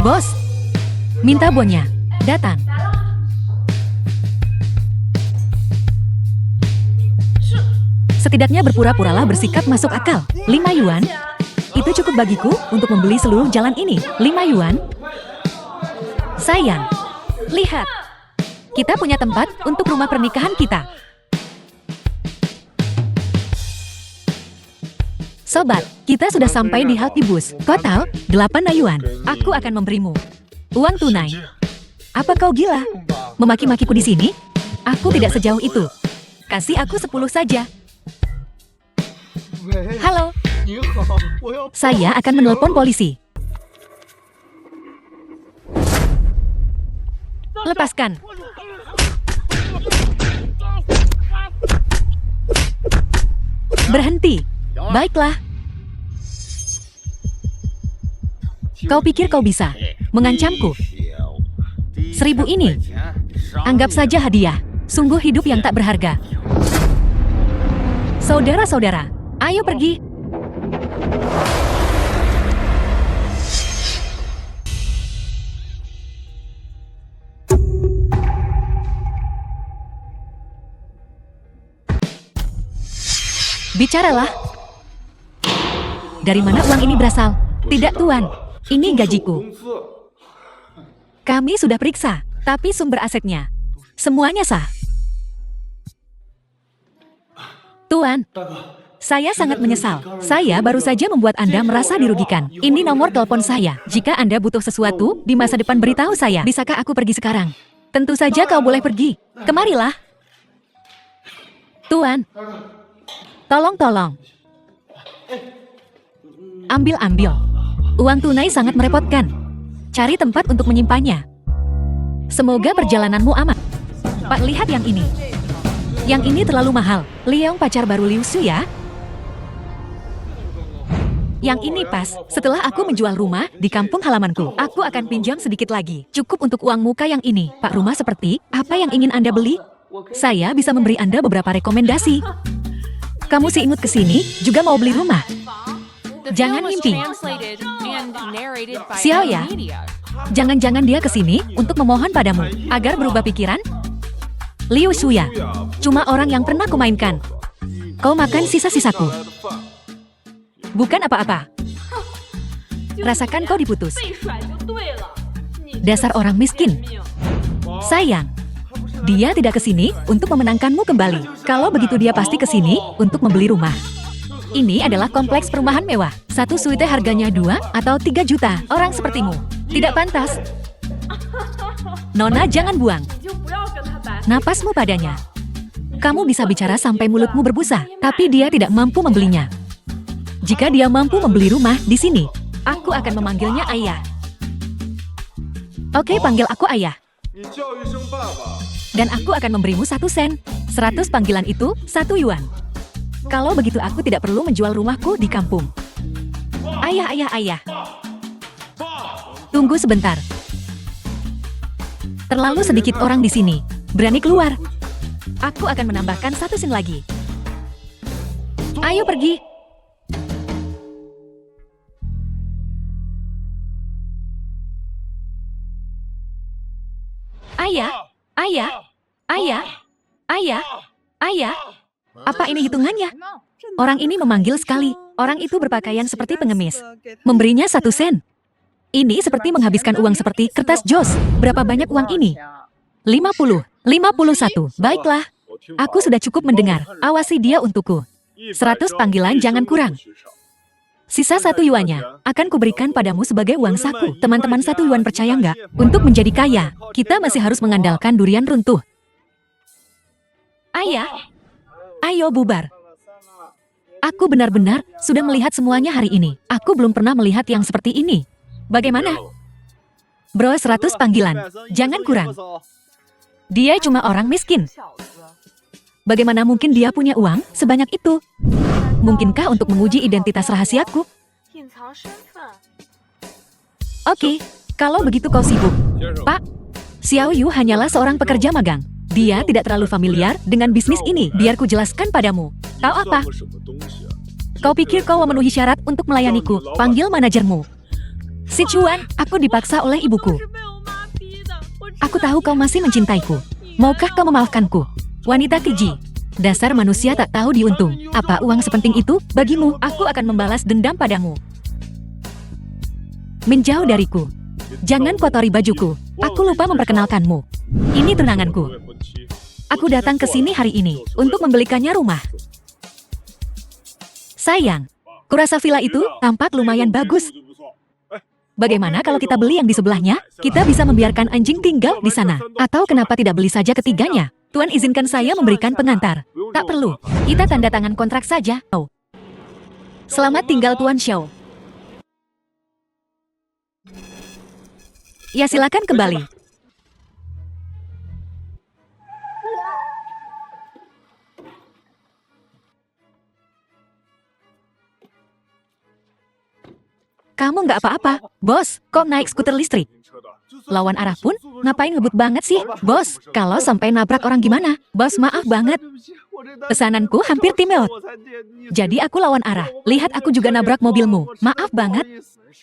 Bos, minta bonnya. Datang. Setidaknya berpura-puralah bersikap masuk akal. 5 yuan? Itu cukup bagiku untuk membeli seluruh jalan ini. 5 yuan? Sayang, lihat. Kita punya tempat untuk rumah pernikahan kita. Sobat, kita sudah sampai di halte bus. Total, 8 yuan. Aku akan memberimu uang tunai. Apa kau gila? Memaki-makiku di sini? Aku tidak sejauh itu. Kasih aku 10 saja. Halo. Saya akan menelpon polisi. Lepaskan. Berhenti. Baiklah. Kau pikir kau bisa mengancamku? 1000 ini. Anggap saja hadiah. Sungguh hidup yang tak berharga. Saudara-saudara, ayo pergi. Bicaralah. Dari mana uang ini berasal? Tidak, Tuan. Ini gajiku. Kami sudah periksa, tapi sumber asetnya semuanya sah. Tuan, saya sangat menyesal. Saya baru saja membuat Anda merasa dirugikan. Ini nomor telepon saya. Jika Anda butuh sesuatu, di masa depan beritahu saya. Bisakah aku pergi sekarang? Tentu saja kau boleh pergi. Kemarilah. Tuan, tolong. Ambil. Uang tunai sangat merepotkan. Cari tempat untuk menyimpannya. Semoga perjalananmu aman. Pak, lihat yang ini. Yang ini terlalu mahal. Liang pacar baru Liu Su ya? Yang ini pas. Setelah aku menjual rumah di kampung halamanku, aku akan pinjam sedikit lagi. Cukup untuk uang muka yang ini. Pak, rumah seperti apa yang ingin Anda beli? Saya bisa memberi Anda beberapa rekomendasi. Kamu si imut kesini juga mau beli rumah? Jangan mimpi. Xiao ya? Jangan-jangan dia kesini untuk memohon padamu agar berubah pikiran? Liu Shuya, cuma orang yang pernah kumainkan. Kau makan sisa-sisaku. Bukan apa-apa. Rasakan kau diputus. Dasar orang miskin. Sayang, dia tidak kesini untuk memenangkanmu kembali. Kalau begitu dia pasti kesini untuk membeli rumah. Ini adalah kompleks perumahan mewah. Satu suite harganya 2 atau 3 juta. Orang sepertimu tidak pantas. Nona, jangan buang napasmu padanya. Kamu bisa bicara sampai mulutmu berbusa, tapi dia tidak mampu membelinya. Jika dia mampu membeli rumah di sini, aku akan memanggilnya ayah. Oke, panggil aku ayah. Dan aku akan memberimu 1 sen. 100 panggilan itu 1 yuan. Kalau begitu aku tidak perlu menjual rumahku di kampung. Ayah. Tunggu sebentar. Terlalu sedikit orang di sini. Berani keluar. Aku akan menambahkan 1 sen lagi. Ayo pergi. Ayah. Apa ini hitungannya? Orang ini memanggil sekali. Orang itu berpakaian seperti pengemis. Memberinya 1 sen. Ini seperti menghabiskan uang seperti kertas jos. Berapa banyak uang ini? 50. 51. Baiklah. Aku sudah cukup mendengar. Awasi dia untukku. 100 panggilan jangan kurang. Sisa 1 yuannya akan kuberikan padamu sebagai uang saku. Teman-teman 1 yuan percaya nggak? Untuk menjadi kaya, kita masih harus mengandalkan durian runtuh. Ayah. Ayo bubar. Aku benar-benar sudah melihat semuanya hari ini. Aku belum pernah melihat yang seperti ini. Bagaimana? Bro, 100 panggilan. Jangan kurang. Dia cuma orang miskin. Bagaimana mungkin dia punya uang sebanyak itu? Mungkinkah untuk menguji identitas rahasiaku? Oke, kalau begitu kau sibuk. Pak, Xiao Yu hanyalah seorang pekerja magang. Dia tidak terlalu familiar dengan bisnis ini. Biar ku jelaskan padamu. Tahu apa? Kau pikir kau memenuhi syarat untuk melayaniku? Panggil manajermu. Si Chuan, aku dipaksa oleh ibuku. Aku tahu kau masih mencintaiku. Maukah kau memaafkanku? Wanita keji. Dasar manusia tak tahu diuntung. Apa uang sepenting itu bagimu? Aku akan membalas dendam padamu. Menjauh dariku. Jangan kotori bajuku. Aku lupa memperkenalkanmu. Ini tunanganku. Aku datang ke sini hari ini untuk membelikannya rumah. Sayang, kurasa villa itu tampak lumayan bagus. Bagaimana kalau kita beli yang di sebelahnya? Kita bisa membiarkan anjing tinggal di sana. Atau kenapa tidak beli saja ketiganya? Tuan izinkan saya memberikan pengantar. Tak perlu. Kita tanda tangan kontrak saja. Oh. Selamat tinggal Tuan Xiao. Ya silakan kembali. Kamu nggak apa-apa, bos. Kok naik skuter listrik? Lawan arah pun, ngapain ngebut banget sih, bos? Kalau sampai nabrak orang gimana? Bos, maaf banget. Pesananku hampir timeout. Jadi aku lawan arah. Lihat aku juga nabrak mobilmu. Maaf banget.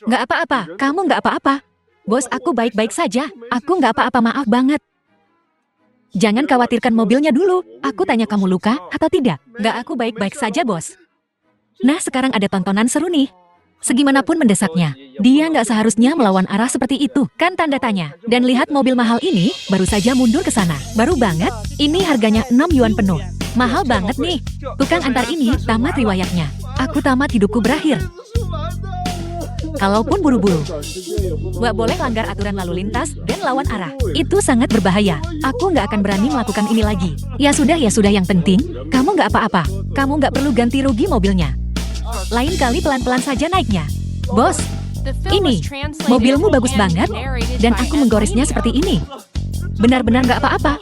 Nggak apa-apa, kamu nggak apa-apa. Bos, aku baik-baik saja. Aku nggak apa-apa, maaf banget. Jangan khawatirkan mobilnya dulu. Aku tanya kamu luka atau tidak? Nggak, aku baik-baik saja, bos. Nah, sekarang ada tontonan seru nih. Segimanapun mendesaknya, dia nggak seharusnya melawan arah seperti itu, kan tanda tanya. Dan lihat mobil mahal ini, baru saja mundur ke sana. Baru banget, ini harganya 6 yuan penuh. Mahal banget nih. Tukang antar ini tamat riwayatnya. Aku tamat hidupku berakhir. Kalaupun buru-buru, nggak boleh langgar aturan lalu lintas dan lawan arah. Itu sangat berbahaya. Aku nggak akan berani melakukan ini lagi. Ya sudah, yang penting, kamu nggak apa-apa. Kamu nggak perlu ganti rugi mobilnya. Lain kali pelan-pelan saja naiknya. Bos, ini, mobilmu bagus banget, dan aku menggoresnya seperti ini. Benar-benar nggak apa-apa.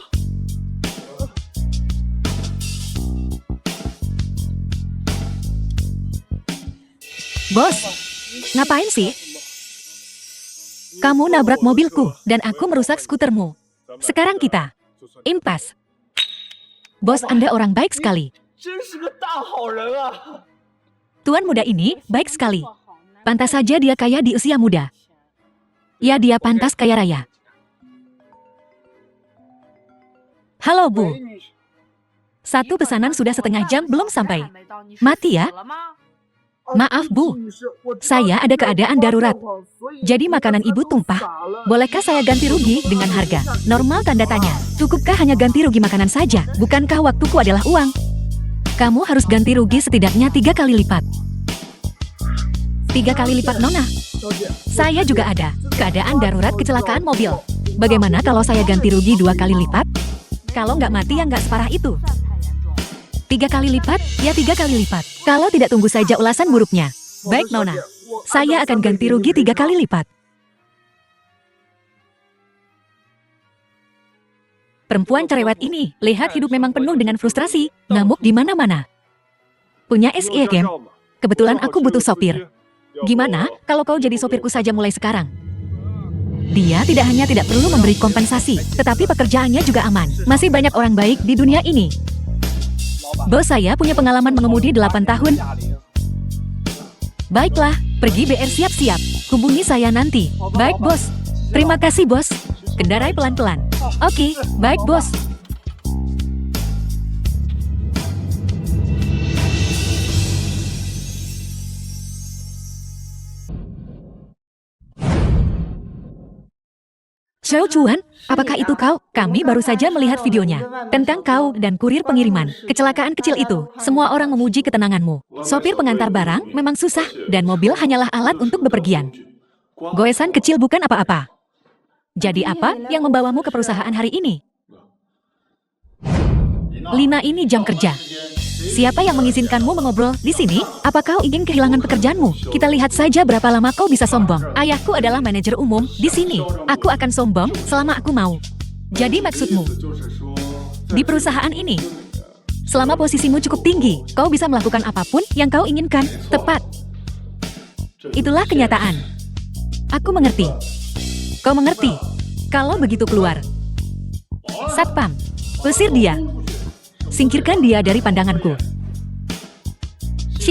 Bos, ngapain sih? Kamu nabrak mobilku, dan aku merusak skutermu. Sekarang kita impas. Bos, Anda orang baik sekali. Tuan muda ini baik sekali. Pantas saja dia kaya di usia muda. Ya, dia pantas kaya raya. Halo, Bu. Satu pesanan sudah setengah jam belum sampai. Mati ya? Maaf, Bu. Saya ada keadaan darurat. Jadi makanan Ibu tumpah. Bolehkah saya ganti rugi dengan harga normal tanda tanya? Cukupkah hanya ganti rugi makanan saja? Bukankah waktuku adalah uang? Kamu harus ganti rugi setidaknya 3 kali lipat. 3 kali lipat, Nona. Saya juga ada keadaan darurat kecelakaan mobil. Bagaimana kalau saya ganti rugi 2 kali lipat? Kalau nggak mati ya nggak separah itu. 3 kali lipat, ya 3 kali lipat. Kalau tidak, tunggu saja ulasan buruknya. Baik, Nona. Saya akan ganti rugi 3 kali lipat. Perempuan cerewet ini, lihat hidup memang penuh dengan frustrasi, ngamuk di mana-mana. Punya SE game? Kebetulan aku butuh sopir. Gimana kalau kau jadi sopirku saja mulai sekarang? Dia tidak hanya tidak perlu memberi kompensasi, tetapi pekerjaannya juga aman. Masih banyak orang baik di dunia ini. Bos saya punya pengalaman mengemudi 8 tahun. Baiklah, pergi BR siap-siap. Hubungi saya nanti. Baik, Bos. Terima kasih, Bos. Kendarai pelan-pelan. Oke, baik, Bos. Xiao Chuan, apakah itu kau? Kami baru saja melihat videonya. Tentang kau dan kurir pengiriman. Kecelakaan kecil itu, semua orang memuji ketenanganmu. Sopir pengantar barang memang susah, dan mobil hanyalah alat untuk bepergian. Goesan kecil bukan apa-apa. Jadi apa yang membawamu ke perusahaan hari ini? Lina, ini jam kerja. Siapa yang mengizinkanmu mengobrol di sini? Apa kau ingin kehilangan pekerjaanmu? Kita lihat saja berapa lama kau bisa sombong. Ayahku adalah manajer umum di sini. Aku akan sombong selama aku mau. Jadi maksudmu, di perusahaan ini, selama posisimu cukup tinggi, kau bisa melakukan apapun yang kau inginkan. Tepat. Itulah kenyataan. Aku mengerti. Kau mengerti? Kalau begitu keluar. Satpam, usir dia. Singkirkan dia dari pandanganku.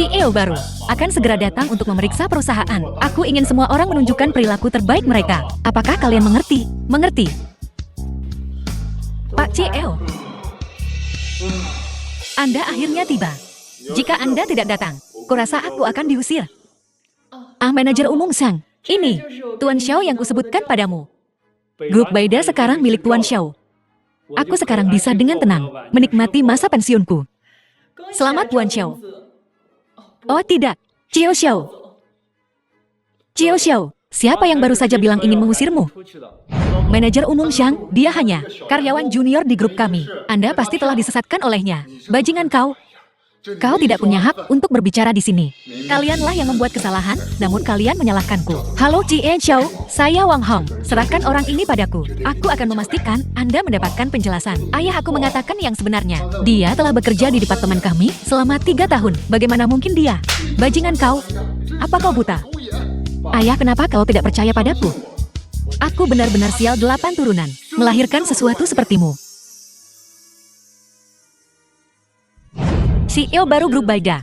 CEO baru akan segera datang untuk memeriksa perusahaan. Aku ingin semua orang menunjukkan perilaku terbaik mereka. Apakah kalian mengerti? Mengerti? Pak CEO, Anda akhirnya tiba. Jika Anda tidak datang, kurasa aku akan diusir. Manajer umum Sang, ini Tuan Xiao yang kusebutkan padamu. Grup Baida sekarang milik Tuan Xiao. Aku sekarang bisa dengan tenang menikmati masa pensiunku. Selamat Tuan Xiao. Oh tidak, Xiao Xiao. Xiao Xiao, siapa yang baru saja bilang ingin mengusirmu? Manajer umum Xiang, dia hanya karyawan junior di grup kami. Anda pasti telah disesatkan olehnya. Bajingan kau. Kau tidak punya hak untuk berbicara di sini. Kalianlah yang membuat kesalahan, namun kalian menyalahkanku. Halo Cie Xiao, saya Wang Hong. Serahkan orang ini padaku. Aku akan memastikan Anda mendapatkan penjelasan. Ayah aku mengatakan yang sebenarnya. Dia telah bekerja di departemen kami selama 3 tahun. Bagaimana mungkin dia? Bajingan kau. Apa kau buta? Ayah, kenapa kau tidak percaya padaku? Aku benar-benar sial 8 turunan. Melahirkan sesuatu sepertimu. CEO baru grup Baida,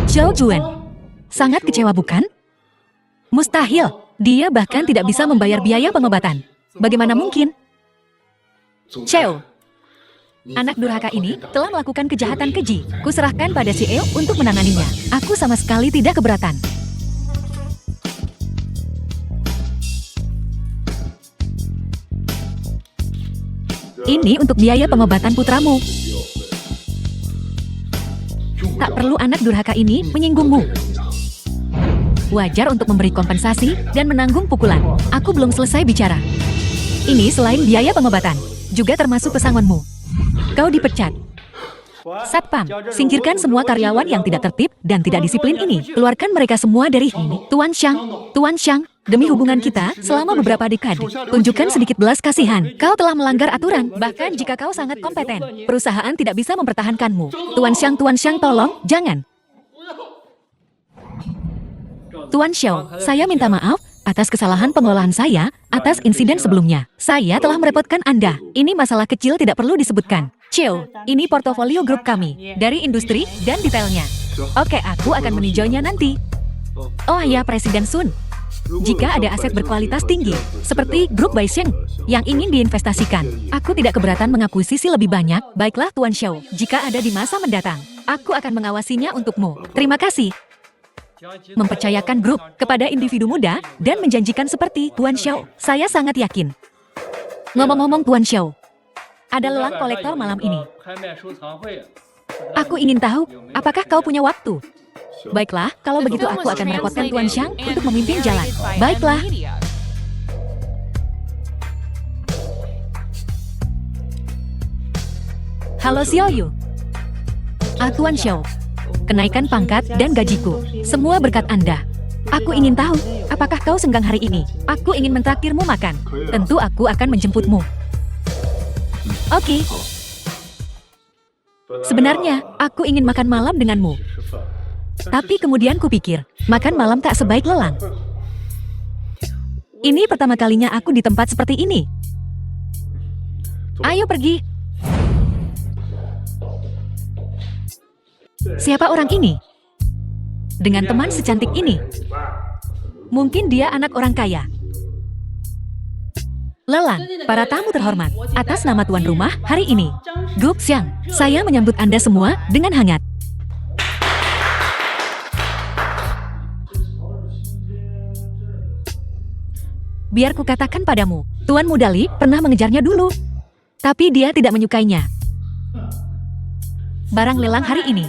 Zhou Juan. Sangat kecewa bukan? Mustahil, dia bahkan tidak bisa membayar biaya pengobatan. Bagaimana mungkin? Xiao, anak durhaka ini telah melakukan kejahatan keji. Kuserahkan pada CEO untuk menanganinya. Aku sama sekali tidak keberatan. Ini untuk biaya pengobatan putramu. Tak perlu anak durhaka ini menyinggungmu. Wajar untuk memberi kompensasi dan menanggung pukulan. Aku belum selesai bicara. Ini selain biaya pengobatan, juga termasuk pesangonmu. Kau dipecat. Satpam, singkirkan semua karyawan yang tidak tertib dan tidak disiplin ini. Keluarkan mereka semua dari sini. Tuan Xiang, demi hubungan kita selama beberapa dekade, tunjukkan sedikit belas kasihan. Kau telah melanggar aturan, bahkan jika kau sangat kompeten. Perusahaan tidak bisa mempertahankanmu. Tuan Xiang, tolong, jangan. Tuan Xiao, saya minta maaf atas kesalahan pengolahan saya, atas insiden sebelumnya. Saya telah merepotkan Anda. Ini masalah kecil tidak perlu disebutkan. Xiao, ini portofolio grup kami, dari industri dan detailnya. Oke, aku akan meninjaunya nanti. Oh ya, Presiden Sun. Jika ada aset berkualitas tinggi, seperti grup Baisheng, yang ingin diinvestasikan, aku tidak keberatan mengakuisisi lebih banyak. Baiklah Tuan Xiao, jika ada di masa mendatang, aku akan mengawasinya untukmu. Terima kasih. Mempercayakan grup kepada individu muda dan menjanjikan seperti Tuan Xiao, saya sangat yakin. Ngomong-ngomong Tuan Xiao, ada lelang kolektor malam ini. Aku ingin tahu, apakah kau punya waktu? Baiklah, kalau begitu aku akan merepotkan Tuan Xiang untuk memimpin jalan. Baiklah. Halo Xiao Yu. Tuan Xiao, kenaikan pangkat dan gajiku, semua berkat Anda. Aku ingin tahu, apakah kau senggang hari ini? Aku ingin mentraktirmu makan. Tentu aku akan menjemputmu. Oke. Sebenarnya, aku ingin makan malam denganmu. Tapi kemudian kupikir, makan malam tak sebaik lelang. Ini pertama kalinya aku di tempat seperti ini. Ayo pergi. Siapa orang ini? Dengan teman secantik ini. Mungkin dia anak orang kaya. Lelang, para tamu terhormat, atas nama tuan rumah hari ini, Grup Xiang, saya menyambut Anda semua dengan hangat. Biar kukatakan padamu, Tuan Mudali pernah mengejarnya dulu, tapi dia tidak menyukainya. Barang lelang hari ini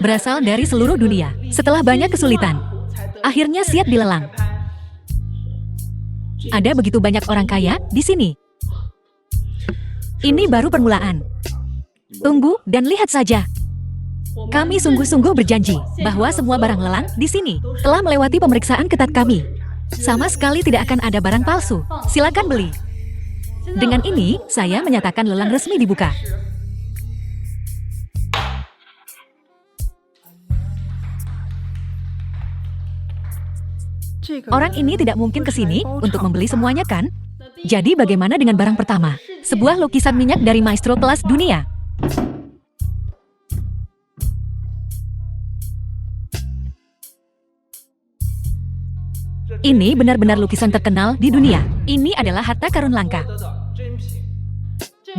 berasal dari seluruh dunia. Setelah banyak kesulitan, akhirnya siap dilelang. Ada begitu banyak orang kaya di sini. Ini baru permulaan. Tunggu dan lihat saja. Kami sungguh-sungguh berjanji bahwa semua barang lelang di sini telah melewati pemeriksaan ketat kami. Sama sekali tidak akan ada barang palsu. Silakan beli. Dengan ini, saya menyatakan lelang resmi dibuka. Orang ini tidak mungkin ke sini untuk membeli semuanya kan? Jadi bagaimana dengan barang pertama? Sebuah lukisan minyak dari maestro kelas dunia. Ini benar-benar lukisan terkenal di dunia. Ini adalah harta karun langka.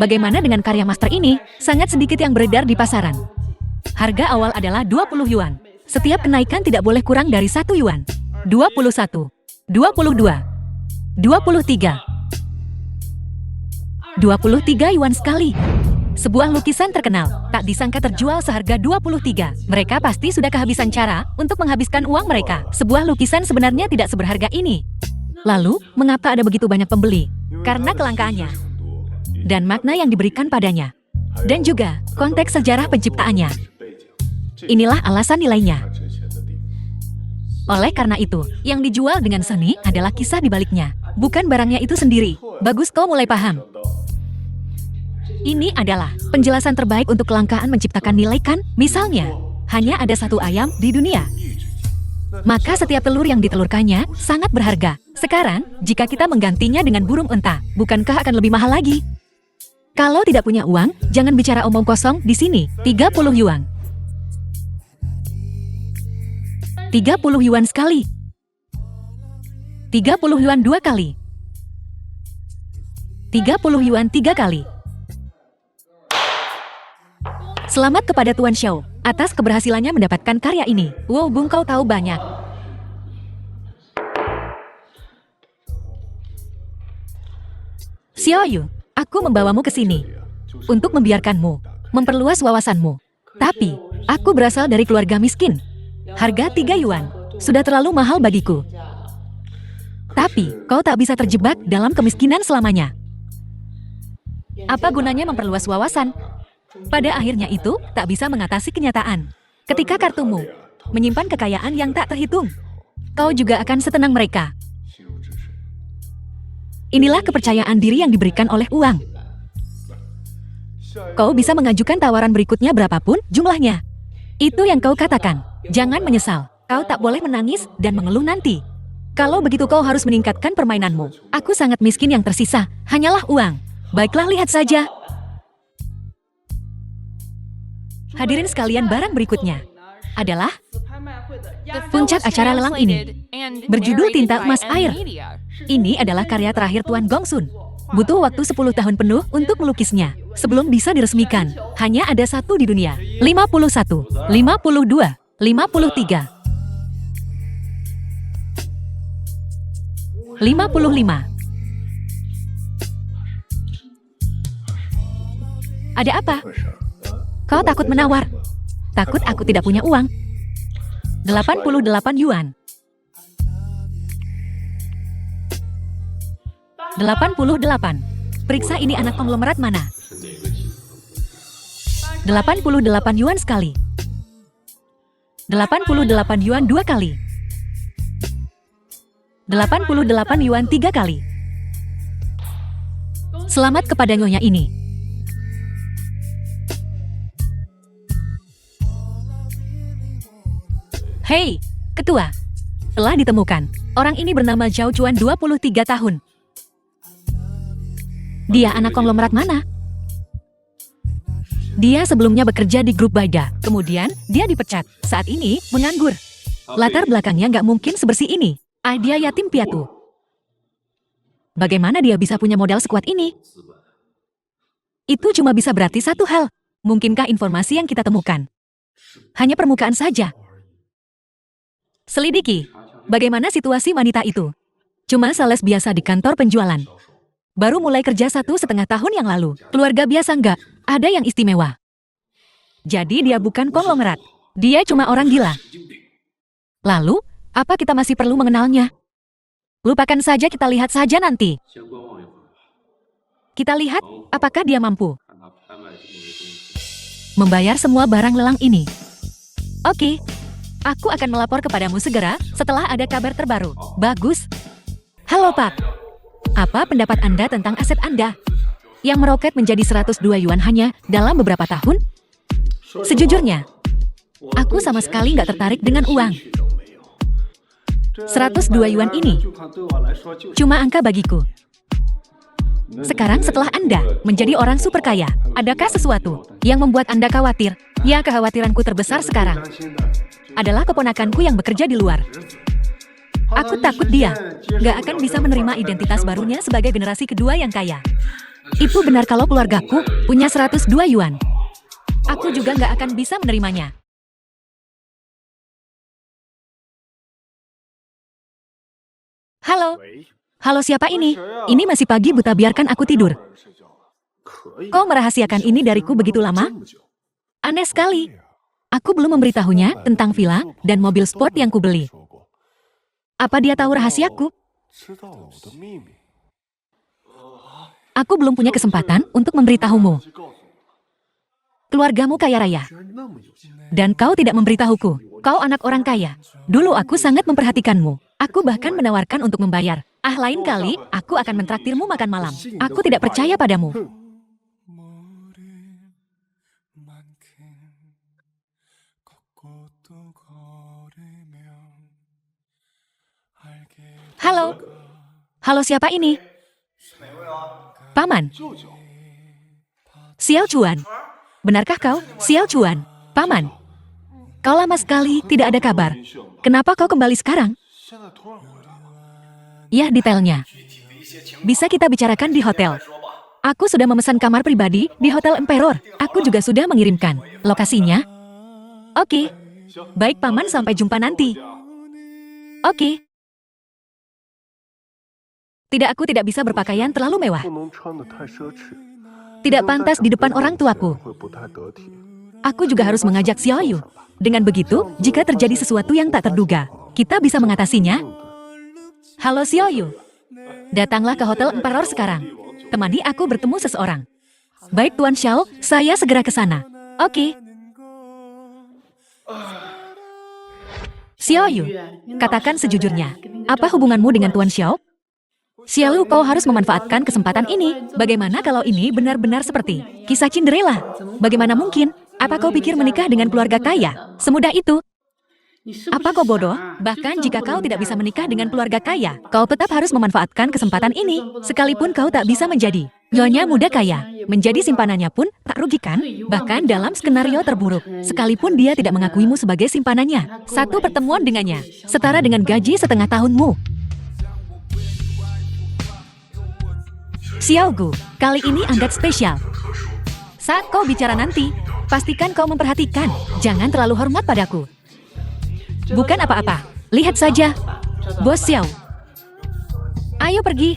Bagaimana dengan karya master ini? Sangat sedikit yang beredar di pasaran. Harga awal adalah 20 yuan. Setiap kenaikan tidak boleh kurang dari 1 yuan. 21, 22, 23, 23 yuan sekali. Sebuah lukisan terkenal, tak disangka terjual seharga 23. Mereka pasti sudah kehabisan cara untuk menghabiskan uang mereka. Sebuah lukisan sebenarnya tidak seberharga ini. Lalu, mengapa ada begitu banyak pembeli? Karena kelangkaannya. Dan makna yang diberikan padanya. Dan juga, konteks sejarah penciptaannya. Inilah alasan nilainya. Oleh karena itu, yang dijual dengan seni adalah kisah di baliknya. Bukan barangnya itu sendiri. Bagus kau mulai paham. Ini adalah penjelasan terbaik untuk kelangkaan menciptakan nilai kan? Misalnya, hanya ada satu ayam di dunia. Maka setiap telur yang ditelurkannya sangat berharga. Sekarang, jika kita menggantinya dengan burung unta, bukankah akan lebih mahal lagi? Kalau tidak punya uang, jangan bicara omong kosong di sini. 30 yuan. 30 yuan sekali. 30 yuan 2 kali. 30 yuan 3 kali. Selamat kepada Tuan Xiao atas keberhasilannya mendapatkan karya ini. Wow, Bung, kau tahu banyak. Xiao Yu, aku membawamu ke sini untuk membiarkanmu memperluas wawasanmu. Tapi, aku berasal dari keluarga miskin. Harga 3 yuan sudah terlalu mahal bagiku. Tapi, kau tak bisa terjebak dalam kemiskinan selamanya. Apa gunanya memperluas wawasan? Pada akhirnya itu, tak bisa mengatasi kenyataan. Ketika kartumu menyimpan kekayaan yang tak terhitung, kau juga akan setenang mereka. Inilah kepercayaan diri yang diberikan oleh uang. Kau bisa mengajukan tawaran berikutnya berapapun jumlahnya. Itu yang kau katakan. Jangan menyesal. Kau tak boleh menangis dan mengeluh nanti. Kalau begitu kau harus meningkatkan permainanmu. Aku sangat miskin, yang tersisa hanyalah uang. Baiklah, lihat saja. Hadirin sekalian, barang berikutnya adalah puncak acara lelang ini. Berjudul Tinta Emas Air. Ini adalah karya terakhir Tuan Gongsun. Butuh waktu 10 tahun penuh untuk melukisnya. Sebelum bisa diresmikan, hanya ada satu di dunia. 51, 52, 53, 55. Ada apa? Kau takut menawar? Takut aku tidak punya uang? 88 yuan. 88. Periksa ini anak konglomerat mana? 88 yuan sekali. 88 yuan 2 kali. 88 yuan 3 kali. Selamat kepada nyonya ini. Hei, ketua. Telah ditemukan. Orang ini bernama Zhao Chuan, 23 tahun. Dia anak konglomerat mana? Dia sebelumnya bekerja di grup Baida. Kemudian, dia dipecat. Saat ini, menganggur. Latar belakangnya nggak mungkin sebersih ini. Dia yatim piatu. Bagaimana dia bisa punya modal sekuat ini? Itu cuma bisa berarti satu hal. Mungkinkah informasi yang kita temukan hanya permukaan saja? Selidiki, bagaimana situasi wanita itu? Cuma sales biasa di kantor penjualan. Baru mulai kerja 1,5 tahun yang lalu. Keluarga biasa nggak ada yang istimewa. Jadi dia bukan konglomerat. Dia cuma orang gila. Lalu, apa kita masih perlu mengenalnya? Lupakan saja, kita lihat saja nanti. Kita lihat, apakah dia mampu membayar semua barang lelang ini. Oke. Aku akan melapor kepadamu segera setelah ada kabar terbaru. Bagus. Halo Pak. Apa pendapat Anda tentang aset Anda yang meroket menjadi 102 yuan hanya dalam beberapa tahun? Sejujurnya, aku sama sekali nggak tertarik dengan uang. 102 yuan ini cuma angka bagiku. Sekarang setelah Anda menjadi orang super kaya, adakah sesuatu yang membuat Anda khawatir? Ya, kekhawatiranku terbesar sekarang adalah keponakanku yang bekerja di luar. Aku takut dia nggak akan bisa menerima identitas barunya sebagai generasi kedua yang kaya. Itu benar kalau keluargaku punya 102 yuan. Aku juga nggak akan bisa menerimanya. Halo. Halo, siapa ini? Ini masih pagi buta, biarkan aku tidur. Kau merahasiakan ini dariku begitu lama? Aneh sekali. Aku belum memberitahunya tentang villa dan mobil sport yang kubeli. Apa dia tahu rahasiaku? Aku belum punya kesempatan untuk memberitahumu. Keluargamu kaya raya. Dan kau tidak memberitahuku. Kau anak orang kaya. Dulu aku sangat memperhatikanmu. Aku bahkan menawarkan untuk membayar. Lain kali, aku akan mentraktirmu makan malam. Aku tidak percaya padamu. Halo. Halo, siapa ini? Paman. Xiao Chuan. Benarkah kau, Xiao Chuan? Paman. Kau lama sekali tidak ada kabar. Kenapa kau kembali sekarang? Ya, detailnya. Bisa kita bicarakan di hotel. Aku sudah memesan kamar pribadi di Hotel Emperor. Aku juga sudah mengirimkan lokasinya. Oke. Baik, Paman, sampai jumpa nanti. Oke. Tidak, aku tidak bisa berpakaian terlalu mewah. Tidak pantas di depan orang tuaku. Aku juga harus mengajak Xiaoyu. Dengan begitu, jika terjadi sesuatu yang tak terduga, kita bisa mengatasinya. Halo Xiaoyu. Datanglah ke Hotel Emperor sekarang. Temani aku bertemu seseorang. Baik Tuan Xiao, saya segera ke sana. Oke. Xiaoyu, katakan sejujurnya, apa hubunganmu dengan Tuan Xiao? Xiaoyu, kau harus memanfaatkan kesempatan ini. Bagaimana kalau ini benar-benar seperti kisah Cinderella? Bagaimana mungkin? Apa kau pikir menikah dengan keluarga kaya semudah itu? Apa kau bodoh? Bahkan jika kau tidak bisa menikah dengan keluarga kaya, kau tetap harus memanfaatkan kesempatan ini. Sekalipun kau tak bisa menjadi nyonya muda kaya, menjadi simpanannya pun tak rugikan. Bahkan dalam skenario terburuk, sekalipun dia tidak mengakuimu sebagai simpanannya, satu pertemuan dengannya setara dengan gaji setengah tahunmu. Xiao Gu, kali ini anggap spesial. Saat kau bicara nanti, pastikan kau memperhatikan. Jangan terlalu hormat padaku. Bukan apa-apa. Lihat saja. Bos Xiao. Ayo pergi.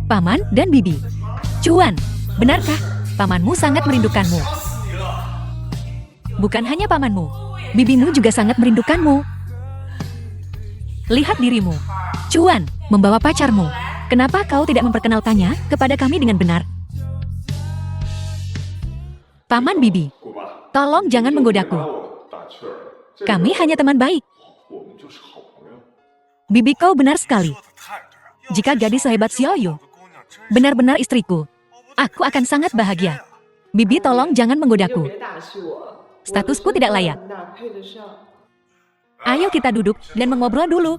Paman dan Bibi. Cuan, benarkah? Pamanmu sangat merindukanmu. Bukan hanya pamanmu, bibimu juga sangat merindukanmu. Lihat dirimu. Cuan, membawa pacarmu. Kenapa kau tidak memperkenalkannya kepada kami dengan benar? Paman Bibi, tolong jangan menggodaku. Kami hanya teman baik. Bibi, kau benar sekali. Jika gadis sehebat Xiaoyu benar-benar istriku, aku akan sangat bahagia. Bibi, tolong jangan menggodaku. Statusku tidak layak. Ayo kita duduk dan mengobrol dulu.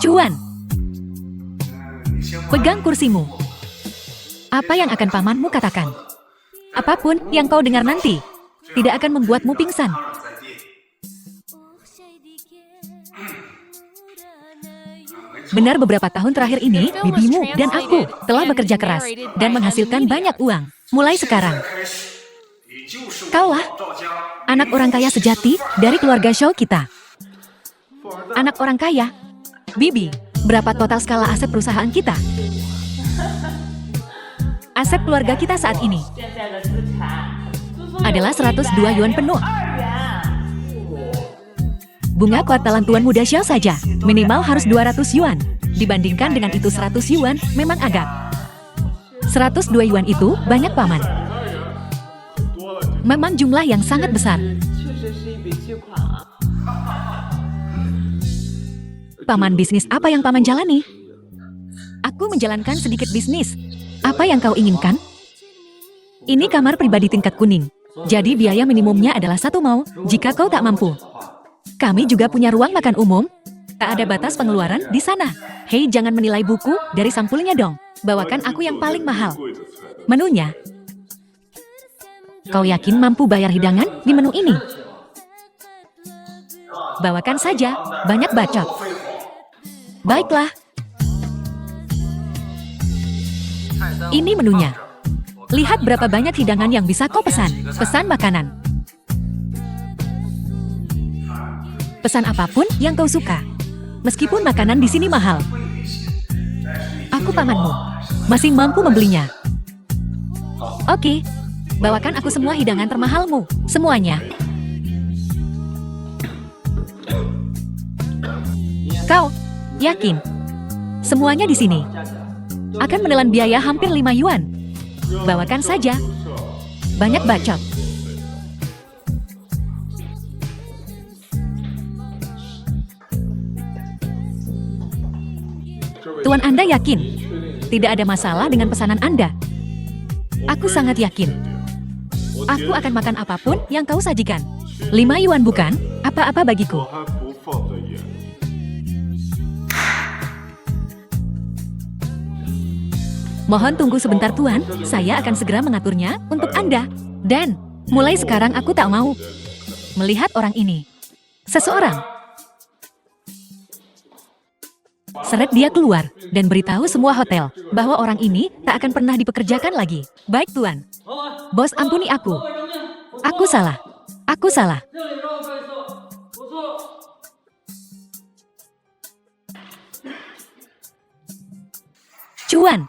Cuan, pegang kursimu. Apa yang akan pamanmu katakan? Apapun yang kau dengar nanti, tidak akan membuatmu pingsan. Benar, beberapa tahun terakhir ini, bibimu dan aku telah bekerja keras dan menghasilkan banyak uang. Mulai sekarang, kaulah anak orang kaya sejati dari keluarga Shou kita. Anak orang kaya. Bibi, berapa total skala aset perusahaan kita? Aset keluarga kita saat ini adalah 102 yuan penuh. Bunga kuartalan Tuan Muda Xiao saja minimal harus 200 yuan. Dibandingkan dengan itu 100 yuan memang agak. 102 yuan itu banyak, Paman. Memang jumlah yang sangat besar. Paman, bisnis apa yang Paman jalani? Aku menjalankan sedikit bisnis. Apa yang kau inginkan? Ini kamar pribadi tingkat kuning. Jadi biaya minimumnya adalah 1 mao jika kau tak mampu. Kami juga punya ruang makan umum. Tak ada batas pengeluaran di sana. Hei, jangan menilai buku dari sampulnya dong. Bawakan aku yang paling mahal. Menunya. Kau yakin mampu bayar hidangan di menu ini? Bawakan saja, banyak bacot. Baiklah. Ini menunya. Lihat berapa banyak hidangan yang bisa kau pesan. Pesan makanan. Pesan apapun yang kau suka. Meskipun makanan di sini mahal. Aku pamanmu. Masih mampu membelinya. Oke. Bawakan aku semua hidangan termahalmu. Semuanya. Kau yakin? Semuanya di sini. Akan menelan biaya hampir 5 yuan. Bawakan saja. Banyak bacot. Tuan Anda yakin? Tidak ada masalah dengan pesanan Anda. Aku sangat yakin. Aku akan makan apapun yang kau sajikan. 5 yuan bukan? Apa-apa bagiku. Mohon tunggu sebentar Tuan, saya akan segera mengaturnya untuk Anda. Dan, mulai sekarang aku tak mau melihat orang ini. Seseorang. Seret dia keluar, dan beritahu semua hotel, bahwa orang ini tak akan pernah dipekerjakan lagi. Baik Tuan. Bos, ampuni aku. Aku salah. Aku salah. Cuan.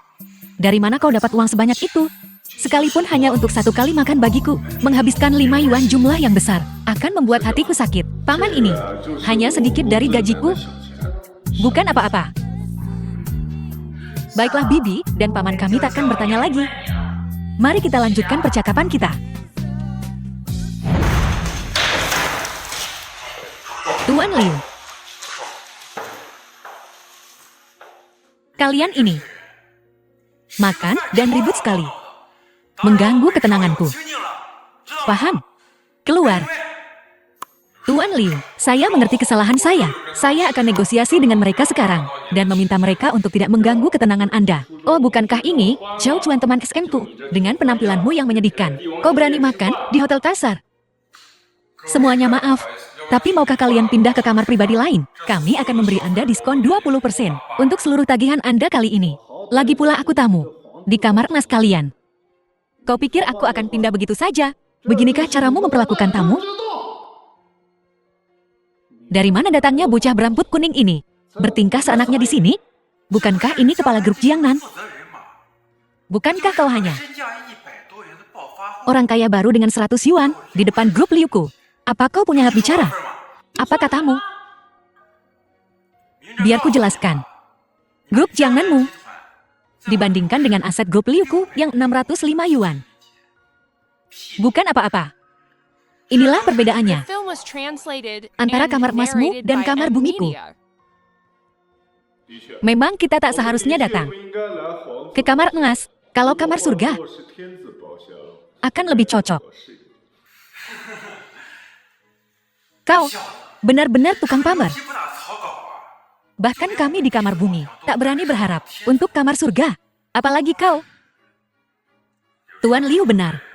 Dari mana kau dapat uang sebanyak itu? Sekalipun hanya untuk 1 kali makan bagiku, menghabiskan 5 yuan jumlah yang besar, akan membuat hatiku sakit. Paman ini, hanya sedikit dari gajiku. Bukan apa-apa. Baiklah Bibi, dan paman kami takkan bertanya lagi. Mari kita lanjutkan percakapan kita. Tuan Liu. Kalian ini. Makan dan ribut sekali. Mengganggu ketenanganku. Paham? Keluar. Tuan Liu, saya mengerti kesalahan saya. Saya akan negosiasi dengan mereka sekarang, dan meminta mereka untuk tidak mengganggu ketenangan Anda. Oh, bukankah ini, Zhao Chuan teman SM-ku, dengan penampilanmu yang menyedihkan. Kau berani makan di hotel kasar? Semuanya maaf, tapi maukah kalian pindah ke kamar pribadi lain? Kami akan memberi Anda diskon 20% untuk seluruh tagihan Anda kali ini. Lagi pula aku tamu, di kamar emas kalian. Kau pikir aku akan pindah begitu saja? Beginikah caramu memperlakukan tamu? Dari mana datangnya bocah berambut kuning ini? Bertingkah seenaknya di sini? Bukankah ini kepala grup Jiangnan? Bukankah kau hanya orang kaya baru dengan 100 yuan di depan grup Liuku? Apa kau punya hak bicara? Apa katamu? Biar ku jelaskan. Grup Jiangnanmu dibandingkan dengan aset grup Liuku yang 605 yuan. Bukan apa-apa. Inilah perbedaannya antara kamar emasmu dan kamar bumiku. Memang kita tak seharusnya datang ke kamar emas. Kalau kamar surga akan lebih cocok. Kau benar-benar tukang pamer. Bahkan kami di kamar bumi tak berani berharap untuk kamar surga. Apalagi kau. Tuan Liu benar.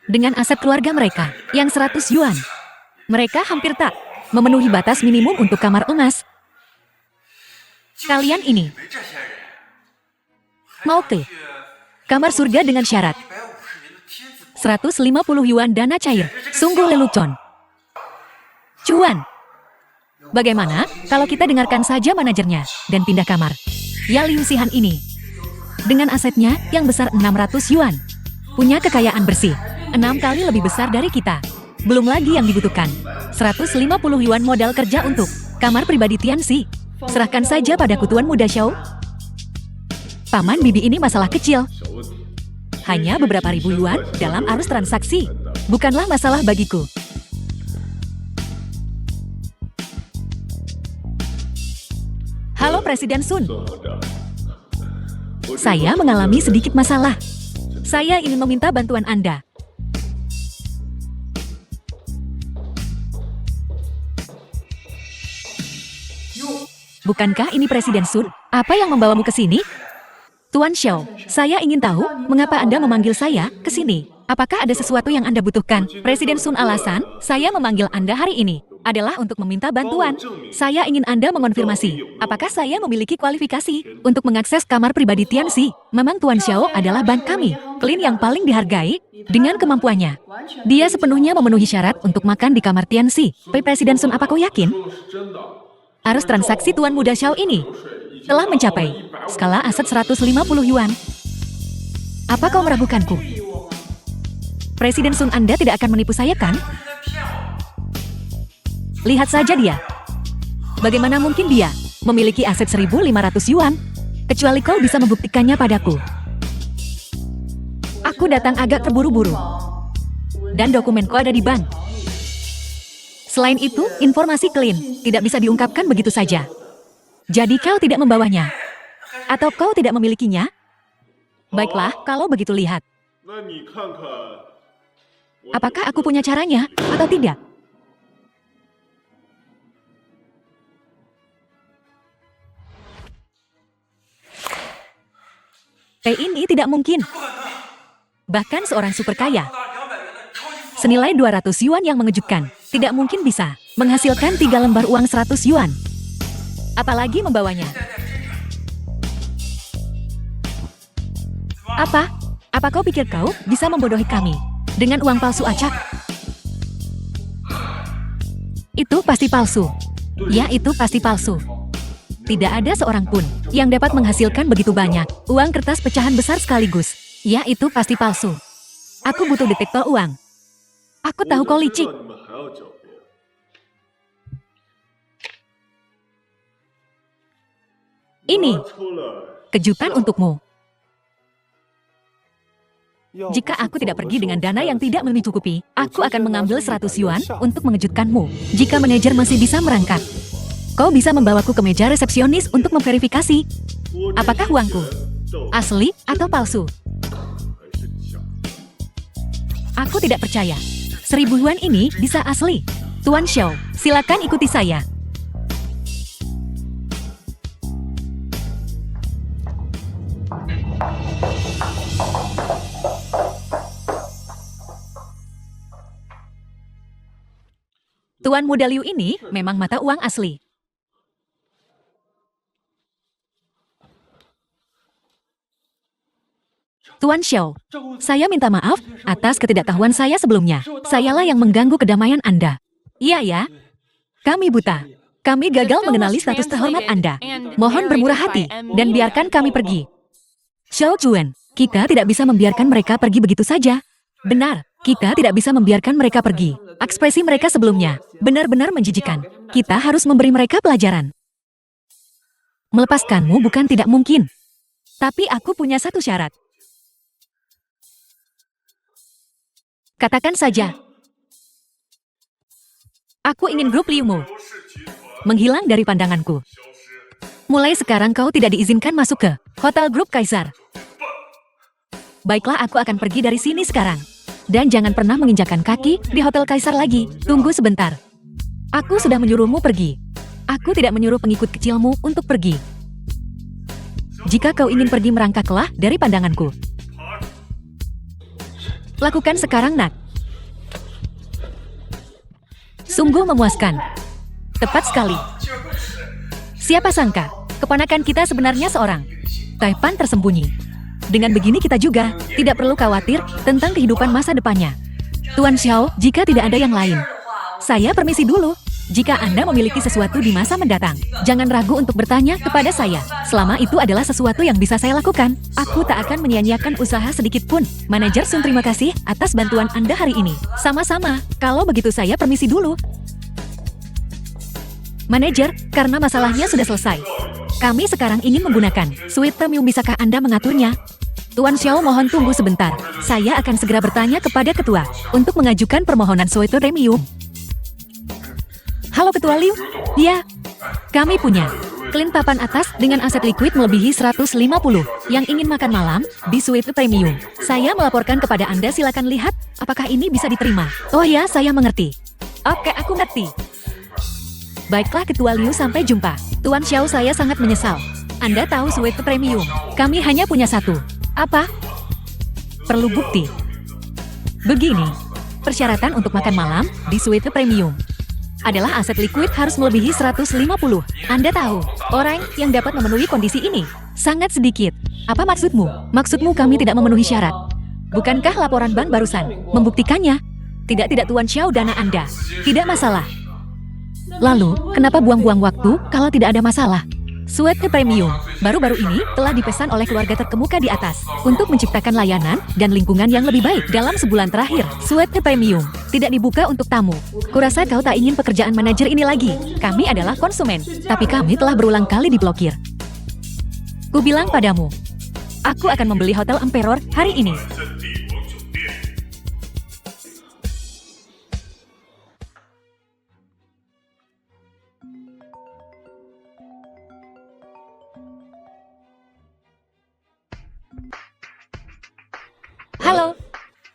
Dengan aset keluarga mereka yang 100 yuan, mereka hampir tak memenuhi batas minimum untuk kamar emas. Kalian ini mau ke kamar surga dengan syarat 150 yuan dana cair. Sungguh lelucon. Cuan. Bagaimana kalau kita dengarkan saja manajernya dan pindah kamar? Ya Liu Sihan ini, dengan asetnya yang besar 600 yuan, punya kekayaan bersih 6 kali lebih besar dari kita. Belum lagi yang dibutuhkan 150 yuan modal kerja untuk kamar pribadi Tianxi. Serahkan saja padaku Tuan Muda Xiao. Paman Bibi ini masalah kecil. Hanya beberapa ribu yuan dalam arus transaksi. Bukanlah masalah bagiku. Halo Presiden Sun. Saya mengalami sedikit masalah. Saya ingin meminta bantuan Anda. Bukankah ini Presiden Sun? Apa yang membawamu ke sini? Tuan Xiao, saya ingin tahu mengapa Anda memanggil saya ke sini. Apakah ada sesuatu yang Anda butuhkan? Presiden Sun, alasan saya memanggil Anda hari ini adalah untuk meminta bantuan. Saya ingin Anda mengonfirmasi, apakah saya memiliki kualifikasi untuk mengakses kamar pribadi Tianxi. Memang Tuan Xiao adalah ban kami, klien yang paling dihargai dengan kemampuannya. Dia sepenuhnya memenuhi syarat untuk makan di kamar Tianxi. Presiden Sun, apa kau yakin? Arus transaksi Tuan Muda Xiao ini telah mencapai skala aset 150 yuan. Apa kau meragukanku? Presiden Sun, Anda tidak akan menipu saya, kan? Lihat saja dia. Bagaimana mungkin dia memiliki aset 1.500 yuan? Kecuali kau bisa membuktikannya padaku. Aku datang agak terburu-buru. Dan dokumenku ada di bank. Selain itu, informasi clean tidak bisa diungkapkan begitu saja. Jadi kau tidak membawanya? Atau kau tidak memilikinya? Baiklah, kalau begitu lihat. Apakah aku punya caranya, atau tidak? Ini tidak mungkin. Bahkan seorang super kaya senilai 200 yuan yang mengejutkan tidak mungkin bisa menghasilkan 3 lembar uang 100 yuan. Apalagi membawanya. Apa kau pikir kau bisa membodohi kami dengan uang palsu acak? Itu pasti palsu. Ya, itu pasti palsu. Tidak ada seorang pun yang dapat menghasilkan begitu banyak uang kertas pecahan besar sekaligus. Ya, itu pasti palsu. Aku butuh detektor uang. Aku tahu kau licik. Ini kejutan untukmu. Jika aku tidak pergi dengan dana yang tidak mencukupi, aku akan mengambil 100 yuan untuk mengejutkanmu. Jika manajer masih bisa merangkak, kau bisa membawaku ke meja resepsionis untuk memverifikasi apakah uangku asli atau palsu. Aku tidak percaya. 1.000 yuan ini bisa asli. Tuan Xiao, silakan ikuti saya. Tuan Muda Liu ini memang mata uang asli. Tuan Xiao, saya minta maaf atas ketidaktahuan saya sebelumnya. Sayalah yang mengganggu kedamaian Anda. Iya ya, kami buta. Kami gagal mengenali status terhormat Anda. Mohon bermurah hati dan biarkan kami pergi. Xiao Juan, kita tidak bisa membiarkan mereka pergi begitu saja. Benar, kita tidak bisa membiarkan mereka pergi. Ekspresi mereka sebelumnya benar-benar menjijikan. Kita harus memberi mereka pelajaran. Melepaskanmu bukan tidak mungkin. Tapi aku punya satu syarat. Katakan saja. Aku ingin grup Liumu menghilang dari pandanganku. Mulai sekarang kau tidak diizinkan masuk ke hotel grup Kaisar. Baiklah, aku akan pergi dari sini sekarang. Dan jangan pernah menginjakkan kaki di hotel Kaisar lagi. Tunggu sebentar. Aku sudah menyuruhmu pergi. Aku tidak menyuruh pengikut kecilmu untuk pergi. Jika kau ingin pergi, merangkaklah dari pandanganku. Lakukan sekarang, nak. Sungguh memuaskan. Tepat sekali. Siapa sangka, keponakan kita sebenarnya seorang Taipan tersembunyi. Dengan begini kita juga tidak perlu khawatir tentang kehidupan masa depannya. Tuan Xiao, jika tidak ada yang lain, saya permisi dulu. Jika Anda memiliki sesuatu di masa mendatang, jangan ragu untuk bertanya kepada saya. Selama itu adalah sesuatu yang bisa saya lakukan, aku tak akan menyia-nyiakan usaha sedikit pun. Manajer Sun, terima kasih atas bantuan Anda hari ini. Sama-sama, kalau begitu saya permisi dulu. Manajer, karena masalahnya sudah selesai. Kami sekarang ingin menggunakan suite premium, bisakah Anda mengaturnya? Tuan Xiao, mohon tunggu sebentar. Saya akan segera bertanya kepada ketua untuk mengajukan permohonan suite premium. Halo Ketua Liu. Ya, kami punya klien papan atas dengan aset liquid melebihi 150 yang ingin makan malam di suite premium. Saya melaporkan kepada Anda, silakan lihat apakah ini bisa diterima. Oh ya, saya mengerti. Oke, aku ngerti. Baiklah Ketua Liu, sampai jumpa. Tuan Xiao, saya sangat menyesal. Anda tahu suite premium. Kami hanya punya satu. Apa? Perlu bukti. Begini, persyaratan untuk makan malam di suite premium adalah aset liquid harus melebihi 150. Anda tahu, orang yang dapat memenuhi kondisi ini sangat sedikit. Apa maksudmu? Maksudmu kami tidak memenuhi syarat. Bukankah laporan bank barusan membuktikannya? Tidak Tuan Xiao, dana Anda. Tidak masalah. Lalu, kenapa buang-buang waktu kalau tidak ada masalah? Suite premium baru-baru ini telah dipesan oleh keluarga terkemuka di atas untuk menciptakan layanan dan lingkungan yang lebih baik dalam sebulan terakhir. Suite premium tidak dibuka untuk tamu. Kurasa kau tak ingin pekerjaan manajer ini lagi. Kami adalah konsumen, tapi kami telah berulang kali diblokir. Kubilang padamu, aku akan membeli Hotel Emperor hari ini.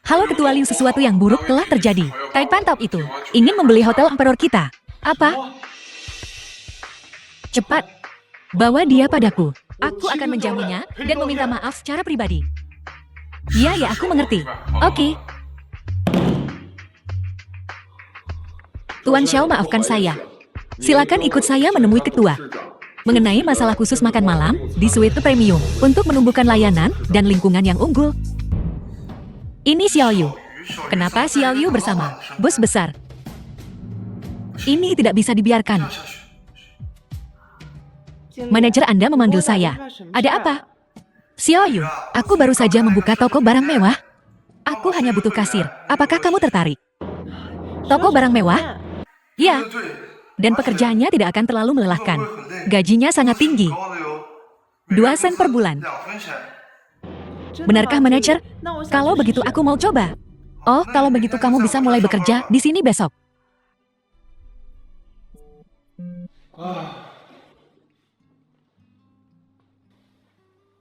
Halo Ketua Liu, sesuatu yang buruk telah terjadi. Taipan Top itu ingin membeli Hotel Emperor kita. Apa? Cepat, bawa dia padaku. Aku akan menjamunya dan meminta maaf secara pribadi. Ya, aku mengerti. Oke. Tuan Xiao, maafkan saya. Silakan ikut saya menemui ketua. Mengenai masalah khusus makan malam di suite premium untuk menumbuhkan layanan dan lingkungan yang unggul. Ini Xiao Yu. Kenapa Xiao Yu bersama bos besar? Ini tidak bisa dibiarkan. Manajer Anda memanggil saya. Ada apa? Xiao Yu, aku baru saja membuka toko barang mewah. Aku hanya butuh kasir. Apakah kamu tertarik? Toko barang mewah? Ya. Dan pekerjaannya tidak akan terlalu melelahkan. Gajinya sangat tinggi. 2 sen per bulan. Benarkah manajer? Kalau begitu aku mau coba. Oh, kalau begitu kamu bisa mulai bekerja di sini besok.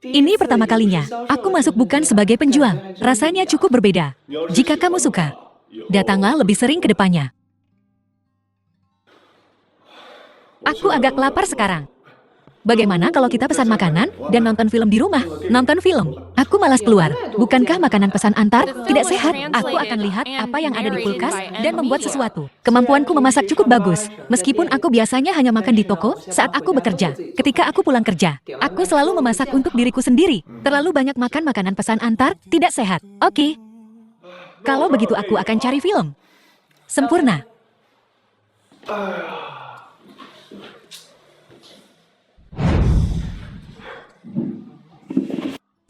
Ini pertama kalinya aku masuk bukan sebagai penjual. Rasanya cukup berbeda. Jika kamu suka, datanglah lebih sering ke depannya. Aku agak lapar sekarang. Bagaimana kalau kita pesan makanan dan nonton film di rumah? Nonton film? Aku malas keluar. Bukankah makanan pesan antar tidak sehat? Aku akan lihat apa yang ada di kulkas dan membuat sesuatu. Kemampuanku memasak cukup bagus. Meskipun aku biasanya hanya makan di toko saat aku bekerja. Ketika aku pulang kerja, aku selalu memasak untuk diriku sendiri. Terlalu banyak makan makanan pesan antar tidak sehat. Oke. Kalau begitu aku akan cari film. Sempurna.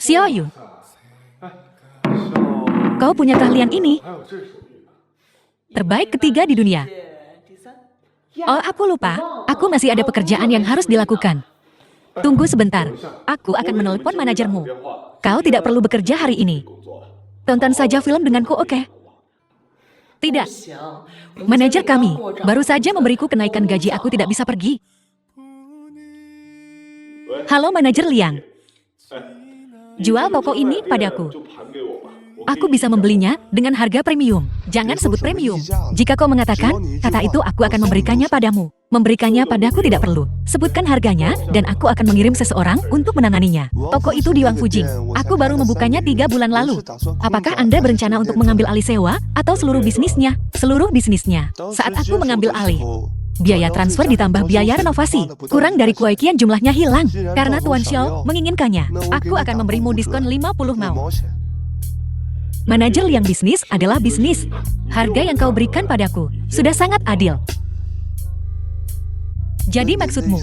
Xiao Yu, kau punya keahlian ini. Terbaik ketiga di dunia. Oh, aku lupa. Aku masih ada pekerjaan yang harus dilakukan. Tunggu sebentar. Aku akan menelepon manajermu. Kau tidak perlu bekerja hari ini. Tonton saja film denganku, oke? Tidak. Manajer kami baru saja memberiku kenaikan gaji, aku tidak bisa pergi. Halo manajer Liang. Jual toko ini padaku. Aku bisa membelinya dengan harga premium. Jangan sebut premium. Jika kau mengatakan kata itu, aku akan memberikannya padamu. Memberikannya padaku tidak perlu. Sebutkan harganya dan aku akan mengirim seseorang untuk menanganinya. Toko itu di Wang Fujing. Aku baru membukanya 3 bulan lalu. Apakah Anda berencana untuk mengambil alih sewa atau seluruh bisnisnya? Seluruh bisnisnya. Saat aku mengambil alih, biaya transfer ditambah biaya renovasi. Kurang dari kuaikian jumlahnya hilang. Karena Tuan Xiao menginginkannya, aku akan memberimu diskon 50 mau. Manajer Liang, bisnis adalah bisnis. Harga yang kau berikan padaku sudah sangat adil. Jadi maksudmu?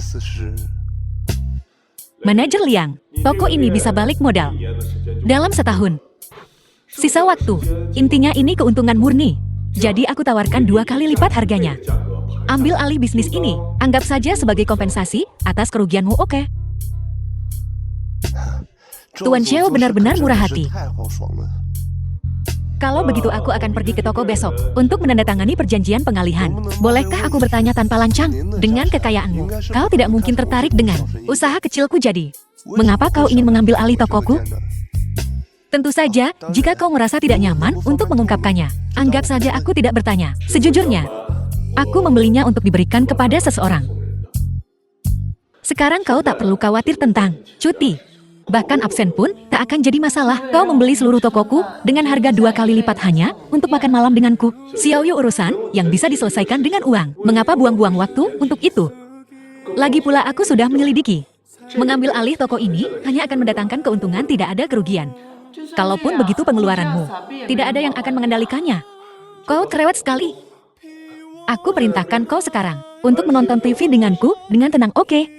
Manajer Liang, toko ini bisa balik modal dalam setahun. Sisa waktu, intinya ini keuntungan murni. Jadi aku tawarkan 2 kali lipat harganya. Ambil alih bisnis ini, anggap saja sebagai kompensasi atas kerugianmu, oke? Tuan Xiao benar-benar murah hati. Kalau begitu aku akan pergi ke toko besok untuk menandatangani perjanjian pengalihan. Bolehkah aku bertanya tanpa lancang? Dengan kekayaanmu, kau tidak mungkin tertarik dengan usaha kecilku jadi. Mengapa kau ingin mengambil alih tokoku? Tentu saja, jika kau merasa tidak nyaman untuk mengungkapkannya, anggap saja aku tidak bertanya. Sejujurnya, Aku membelinya untuk diberikan kepada seseorang. Sekarang kau tak perlu khawatir tentang cuti. Bahkan absen pun tak akan jadi masalah. Kau membeli seluruh tokoku dengan harga 2 kali lipat hanya untuk makan malam denganku. Xiaoyu urusan yang bisa diselesaikan dengan uang. Mengapa buang-buang waktu untuk itu? Lagi pula aku sudah menyelidiki. Mengambil alih toko ini hanya akan mendatangkan keuntungan, tidak ada kerugian. Kalaupun begitu pengeluaranmu, tidak ada yang akan mengendalikannya. Kau cerewet sekali. Aku perintahkan kau sekarang untuk menonton TV denganku dengan tenang, oke?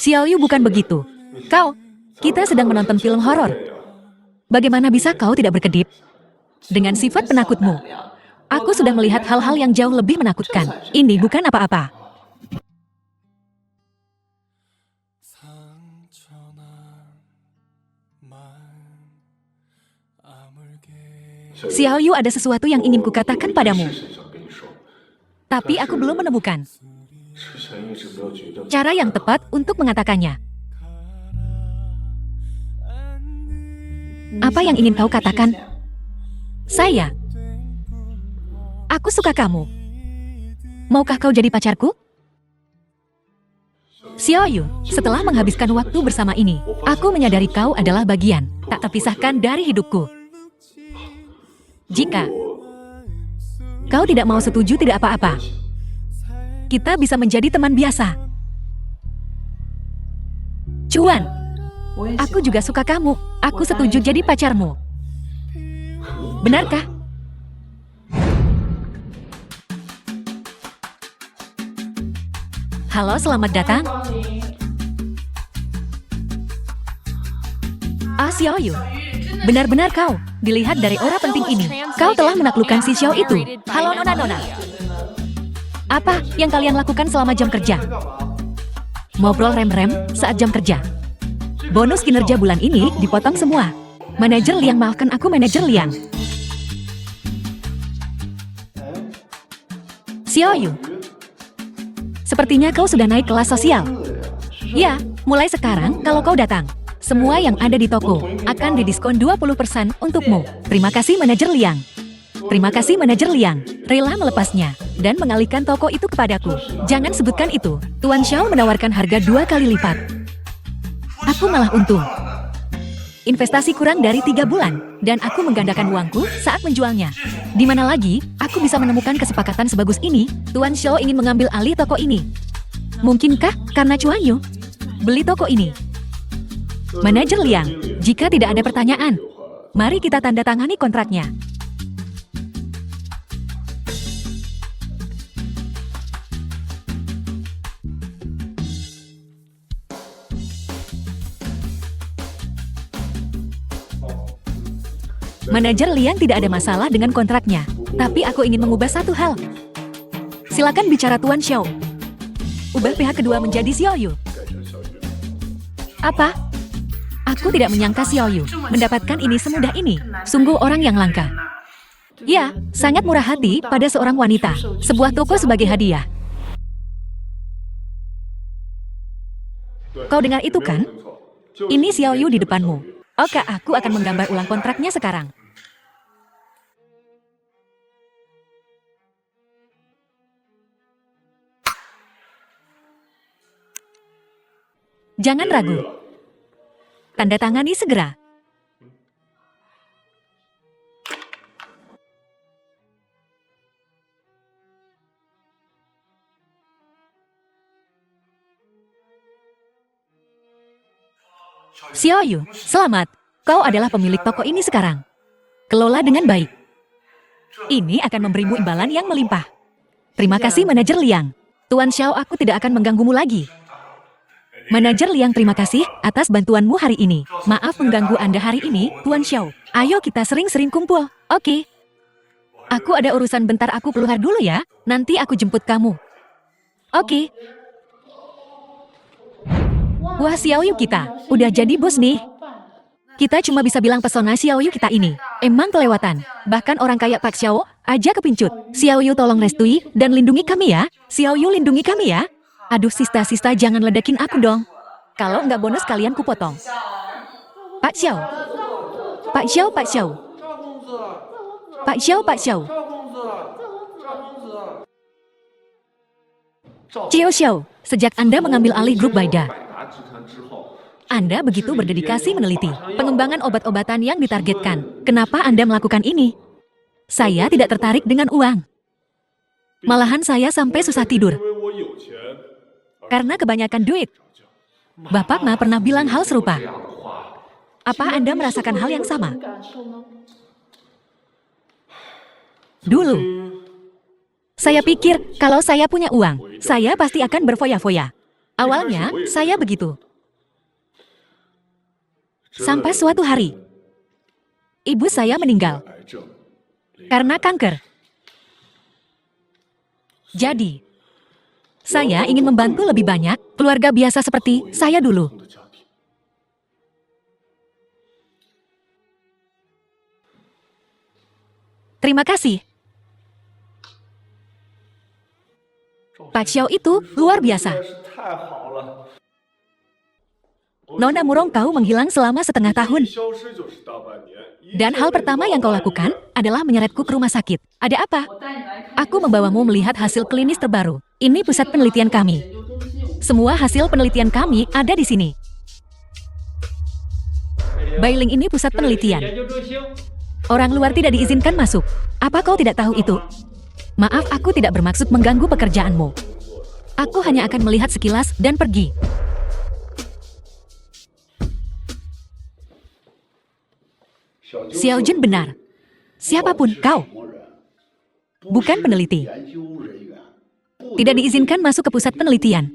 Xiaoyu, bukan begitu. Kita sedang menonton film horor. Bagaimana bisa kau tidak berkedip? Dengan sifat penakutmu, aku sudah melihat hal-hal yang jauh lebih menakutkan. Ini bukan apa-apa. Xiaoyu, ada sesuatu yang ingin kukatakan padamu. Tapi aku belum menemukan cara yang tepat untuk mengatakannya. Apa yang ingin kau katakan? Aku suka kamu. Maukah kau jadi pacarku? Xiaoyu, setelah menghabiskan waktu bersama ini, aku menyadari kau adalah bagian tak terpisahkan dari hidupku. Jika kau tidak mau setuju, tidak apa-apa. Kita bisa menjadi teman biasa. Cuan, aku juga suka kamu. Aku setuju jadi pacarmu. Benarkah? Halo, selamat datang. Xiaoyu, benar-benar kau. Dilihat dari aura penting ini, kau telah menaklukkan si Xiao itu. Halo nona-nona. Apa yang kalian lakukan selama jam kerja? Ngobrol rem-rem saat jam kerja. Bonus kinerja bulan ini dipotong semua. Manajer Liang, maafkan aku Manajer Liang. Xiaoyu, sepertinya kau sudah naik kelas sosial. Ya, mulai sekarang kalau kau datang, semua yang ada di toko akan didiskon 20% untukmu. Terima kasih Manajer Liang. Terima kasih Manajer Liang. Rela melepasnya dan mengalihkan toko itu kepadaku. Jangan sebutkan itu. Tuan Xiao menawarkan harga 2 kali lipat. Aku malah untung. Investasi kurang dari 3 bulan, dan aku menggandakan uangku saat menjualnya. Di mana lagi aku bisa menemukan kesepakatan sebagus ini? Tuan Xiao ingin mengambil alih toko ini. Mungkinkah karena cuannya? Beli toko ini. Manajer Liang, jika tidak ada pertanyaan, mari kita tanda tangani kontraknya. Manajer Liang tidak ada masalah dengan kontraknya, tapi aku ingin mengubah satu hal. Silakan bicara Tuan Xiao. Ubah pihak kedua menjadi Xiaoyu. Apa? Aku tidak menyangka Xiaoyu mendapatkan ini semudah ini. Sungguh orang yang langka. Ya, sangat murah hati pada seorang wanita. Sebuah toko sebagai hadiah. Kau dengar itu kan? Ini Xiaoyu di depanmu. Oke, aku akan menggambar ulang kontraknya sekarang. Jangan ragu. Tanda tangani segera. Xiaoyu, selamat. Kau adalah pemilik toko ini sekarang. Kelola dengan baik. Ini akan memberimu imbalan yang melimpah. Terima kasih Manajer Liang. Tuan Xiao, aku tidak akan mengganggumu lagi. Manajer Liang, terima kasih atas bantuanmu hari ini. Maaf mengganggu Anda hari ini, Tuan Xiao. Ayo kita sering-sering kumpul, oke? Aku ada urusan bentar, aku keluar dulu ya. Nanti aku jemput kamu. Oke. Wah, Xiaoyu kita udah jadi bos nih. Kita cuma bisa bilang pesona Xiaoyu kita ini emang kelewatan. Bahkan orang kayak Pak Xiao aja kepincut. Xiaoyu tolong restui dan lindungi kami ya. Xiaoyu lindungi kami ya. Aduh, sista-sista jangan ledakin aku dong. Kalau nggak bonus kalian kupotong. Pak Xiao. Pak Xiao, Pak Xiao. Pak Xiao, Pak Xiao. Cio Xiao, sejak Anda mengambil alih grup Baida, Anda begitu berdedikasi meneliti pengembangan obat-obatan yang ditargetkan. Kenapa Anda melakukan ini? Saya tidak tertarik dengan uang. Malahan saya sampai susah tidur. Karena kebanyakan duit. Bapak Ma pernah bilang hal serupa. Apa Anda merasakan hal yang sama? Dulu, saya pikir kalau saya punya uang, saya pasti akan berfoya-foya. Awalnya, saya begitu. Sampai suatu hari, ibu saya meninggal karena kanker. Jadi, saya ingin membantu lebih banyak keluarga biasa seperti saya dulu. Terima kasih. Pak Xiao itu luar biasa. Nona Murong kau menghilang selama setengah tahun. Dan hal pertama yang kau lakukan adalah menyeretku ke rumah sakit. Ada apa? Aku membawamu melihat hasil klinis terbaru. Ini pusat penelitian kami. Semua hasil penelitian kami ada di sini. Bailing ini pusat penelitian. Orang luar tidak diizinkan masuk. Apa kau tidak tahu itu? Maaf, aku tidak bermaksud mengganggu pekerjaanmu. Aku hanya akan melihat sekilas dan pergi. Xiao Jun benar. Siapapun kau. Bukan peneliti. Tidak diizinkan masuk ke pusat penelitian.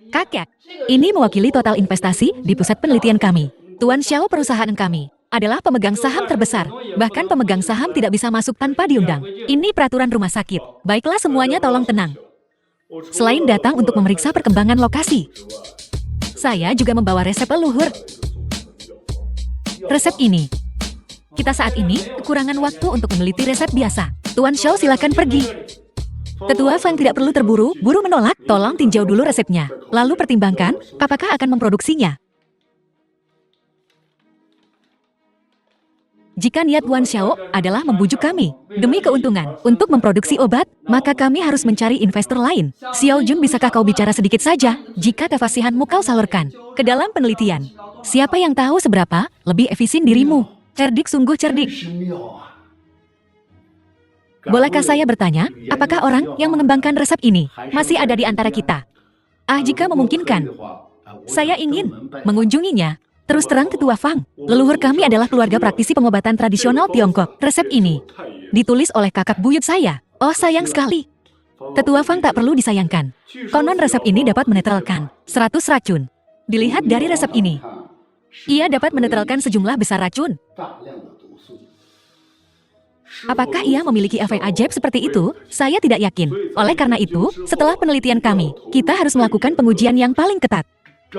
Kakek, ini mewakili total investasi di pusat penelitian kami. Tuan Xiao perusahaan kami adalah pemegang saham terbesar. Bahkan pemegang saham tidak bisa masuk tanpa diundang. Ini peraturan rumah sakit. Baiklah semuanya tolong tenang. Selain datang untuk memeriksa perkembangan lokasi, saya juga membawa resep leluhur. Resep ini. Kita saat ini kekurangan waktu untuk meneliti resep biasa. Tuan Xiao silakan pergi. Tetua Fang tidak perlu terburu-buru menolak. Tolong tinjau dulu resepnya. Lalu pertimbangkan apakah akan memproduksinya. Jika niat Tuan Xiao adalah membujuk kami demi keuntungan untuk memproduksi obat, maka kami harus mencari investor lain. Xiao Jun, bisakah kau bicara sedikit saja? Jika kefasihanmu kau salurkan ke dalam penelitian, siapa yang tahu seberapa lebih efisien dirimu? Cerdik, sungguh cerdik. Bolehkah saya bertanya, apakah orang yang mengembangkan resep ini masih ada di antara kita? Jika memungkinkan, saya ingin mengunjunginya. Terus terang Tetua Fang, leluhur kami adalah keluarga praktisi pengobatan tradisional Tiongkok. Resep ini ditulis oleh kakak buyut saya. Oh, sayang sekali. Tetua Fang tak perlu disayangkan. Konon resep ini dapat menetralkan 100 racun. Dilihat dari resep ini, ia dapat menetralkan sejumlah besar racun. Apakah ia memiliki efek ajaib seperti itu? Saya tidak yakin. Oleh karena itu, setelah penelitian kami, kita harus melakukan pengujian yang paling ketat.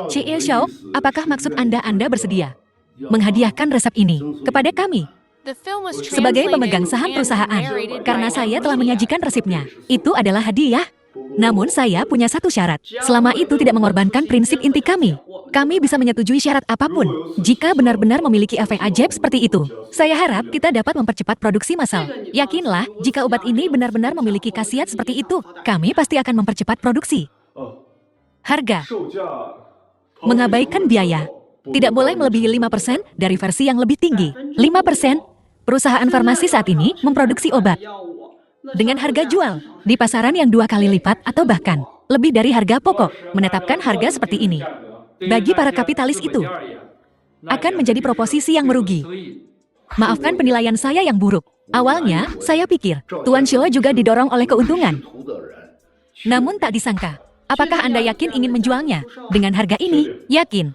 Cie Xiao, apakah maksud Anda bersedia menghadiahkan resep ini kepada kami? Sebagai pemegang saham perusahaan, karena saya telah menyajikan resepnya, itu adalah hadiah. Namun saya punya satu syarat, selama itu tidak mengorbankan prinsip inti kami. Kami bisa menyetujui syarat apapun, jika benar-benar memiliki efek ajaib seperti itu. Saya harap kita dapat mempercepat produksi massal. Yakinlah, jika obat ini benar-benar memiliki khasiat seperti itu, kami pasti akan mempercepat produksi. Harga. Mengabaikan biaya. Tidak boleh melebihi 5% dari versi yang lebih tinggi. 5%, perusahaan farmasi saat ini memproduksi obat dengan harga jual di pasaran yang 2 kali lipat atau bahkan lebih dari harga pokok. Menetapkan harga seperti ini bagi para kapitalis itu akan menjadi proposisi yang merugi. Maafkan penilaian saya yang buruk. Awalnya, saya pikir Tuan Xiao juga didorong oleh keuntungan. Namun tak disangka. Apakah Anda yakin ingin menjualnya dengan harga ini? Yakin.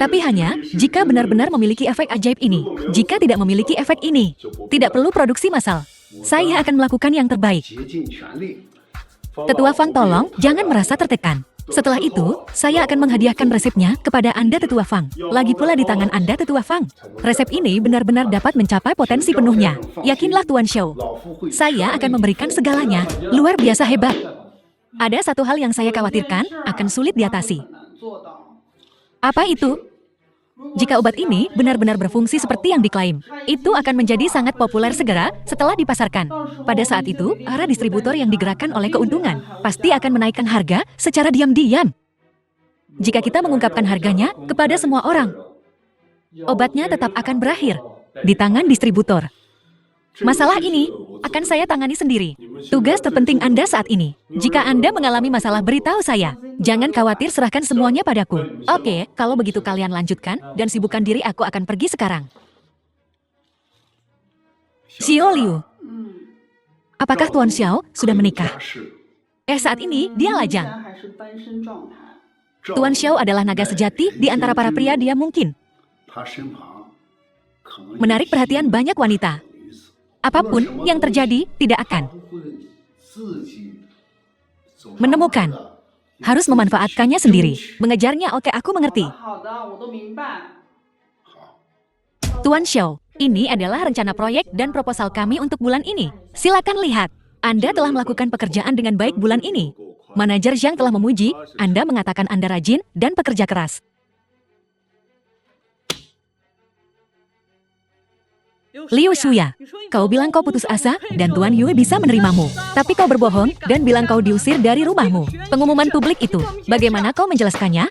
Tapi hanya jika benar-benar memiliki efek ajaib ini. Jika tidak memiliki efek ini, tidak perlu produksi massal. Saya akan melakukan yang terbaik. Tetua Fang, tolong jangan merasa tertekan. Setelah itu, saya akan menghadiahkan resepnya kepada Anda, Tetua Fang. Lagi pula di tangan Anda, Tetua Fang. Resep ini benar-benar dapat mencapai potensi penuhnya. Yakinlah Tuan Xiao. Saya akan memberikan segalanya. Luar biasa hebat. Ada satu hal yang saya khawatirkan akan sulit diatasi. Apa itu? Jika obat ini benar-benar berfungsi seperti yang diklaim, itu akan menjadi sangat populer segera setelah dipasarkan. Pada saat itu, para distributor yang digerakkan oleh keuntungan pasti akan menaikkan harga secara diam-diam. Jika kita mengungkapkan harganya kepada semua orang, obatnya tetap akan berakhir di tangan distributor. Masalah ini akan saya tangani sendiri. Tugas terpenting Anda saat ini. Jika Anda mengalami masalah, beritahu saya. Jangan khawatir, serahkan semuanya padaku. Oke, kalau begitu kalian lanjutkan dan sibukkan diri, aku akan pergi sekarang. Xiao Liu. Apakah Tuan Xiao sudah menikah? Saat ini dia lajang. Tuan Xiao adalah naga sejati di antara para pria, dia mungkin menarik perhatian banyak wanita. Apapun yang terjadi, tidak akan menemukan. Harus memanfaatkannya sendiri. Mengejarnya, oke, aku mengerti. Tuan Xiao, ini adalah rencana proyek dan proposal kami untuk bulan ini. Silakan lihat. Anda telah melakukan pekerjaan dengan baik bulan ini. Manajer Zhang telah memuji, Anda mengatakan Anda rajin dan pekerja keras. Liu Shuya, kau bilang kau putus asa dan Tuan Yue bisa menerimamu. Tapi kau berbohong dan bilang kau diusir dari rumahmu. Pengumuman publik itu, bagaimana kau menjelaskannya?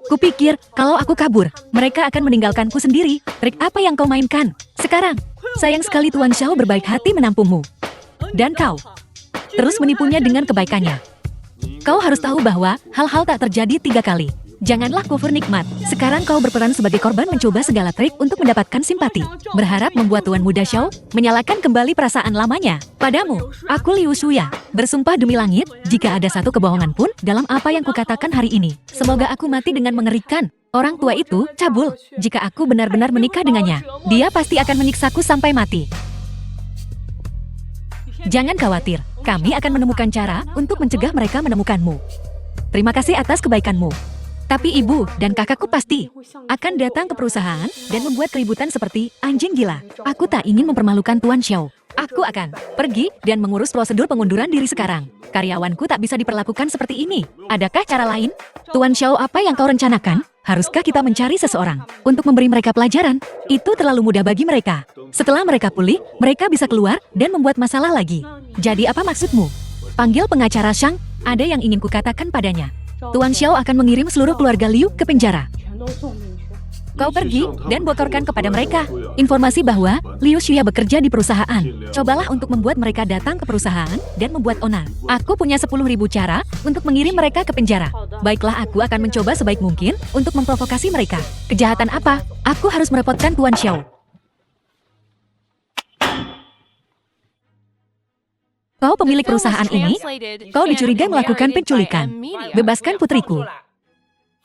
Kupikir, kalau aku kabur, mereka akan meninggalkanku sendiri. Trik apa yang kau mainkan? Sekarang, sayang sekali Tuan Xiao berbaik hati menampungmu. Dan kau terus menipunya dengan kebaikannya. Kau harus tahu bahwa hal-hal tak terjadi 3 kali. Janganlah kufur nikmat. Sekarang kau berperan sebagai korban mencoba segala trik untuk mendapatkan simpati. Berharap membuat Tuan Muda Xiao menyalakan kembali perasaan lamanya. Padamu, aku Liu Shuya. Bersumpah demi langit, jika ada satu kebohongan pun dalam apa yang kukatakan hari ini, semoga aku mati dengan mengerikan. Orang tua itu cabul. Jika aku benar-benar menikah dengannya, dia pasti akan menyiksaku sampai mati. Jangan khawatir, kami akan menemukan cara untuk mencegah mereka menemukanmu. Terima kasih atas kebaikanmu. Tapi ibu dan kakakku pasti akan datang ke perusahaan dan membuat keributan seperti anjing gila. Aku tak ingin mempermalukan Tuan Xiao. Aku akan pergi dan mengurus prosedur pengunduran diri sekarang. Karyawanku tak bisa diperlakukan seperti ini. Adakah cara lain? Tuan Xiao, apa yang kau rencanakan? Haruskah kita mencari seseorang untuk memberi mereka pelajaran? Itu terlalu mudah bagi mereka. Setelah mereka pulih, mereka bisa keluar dan membuat masalah lagi. Jadi apa maksudmu? Panggil pengacara Shang, ada yang ingin kukatakan padanya. Tuan Xiao akan mengirim seluruh keluarga Liu ke penjara. Kau pergi dan bocorkan kepada mereka informasi bahwa Liu Shuya bekerja di perusahaan. Cobalah untuk membuat mereka datang ke perusahaan dan membuat onar. Aku punya 10.000 cara untuk mengirim mereka ke penjara. Baiklah, aku akan mencoba sebaik mungkin untuk memprovokasi mereka. Kejahatan apa? Aku harus merepotkan Tuan Xiao. Kau pemilik perusahaan ini, kau dicurigai melakukan penculikan. Bebaskan putriku.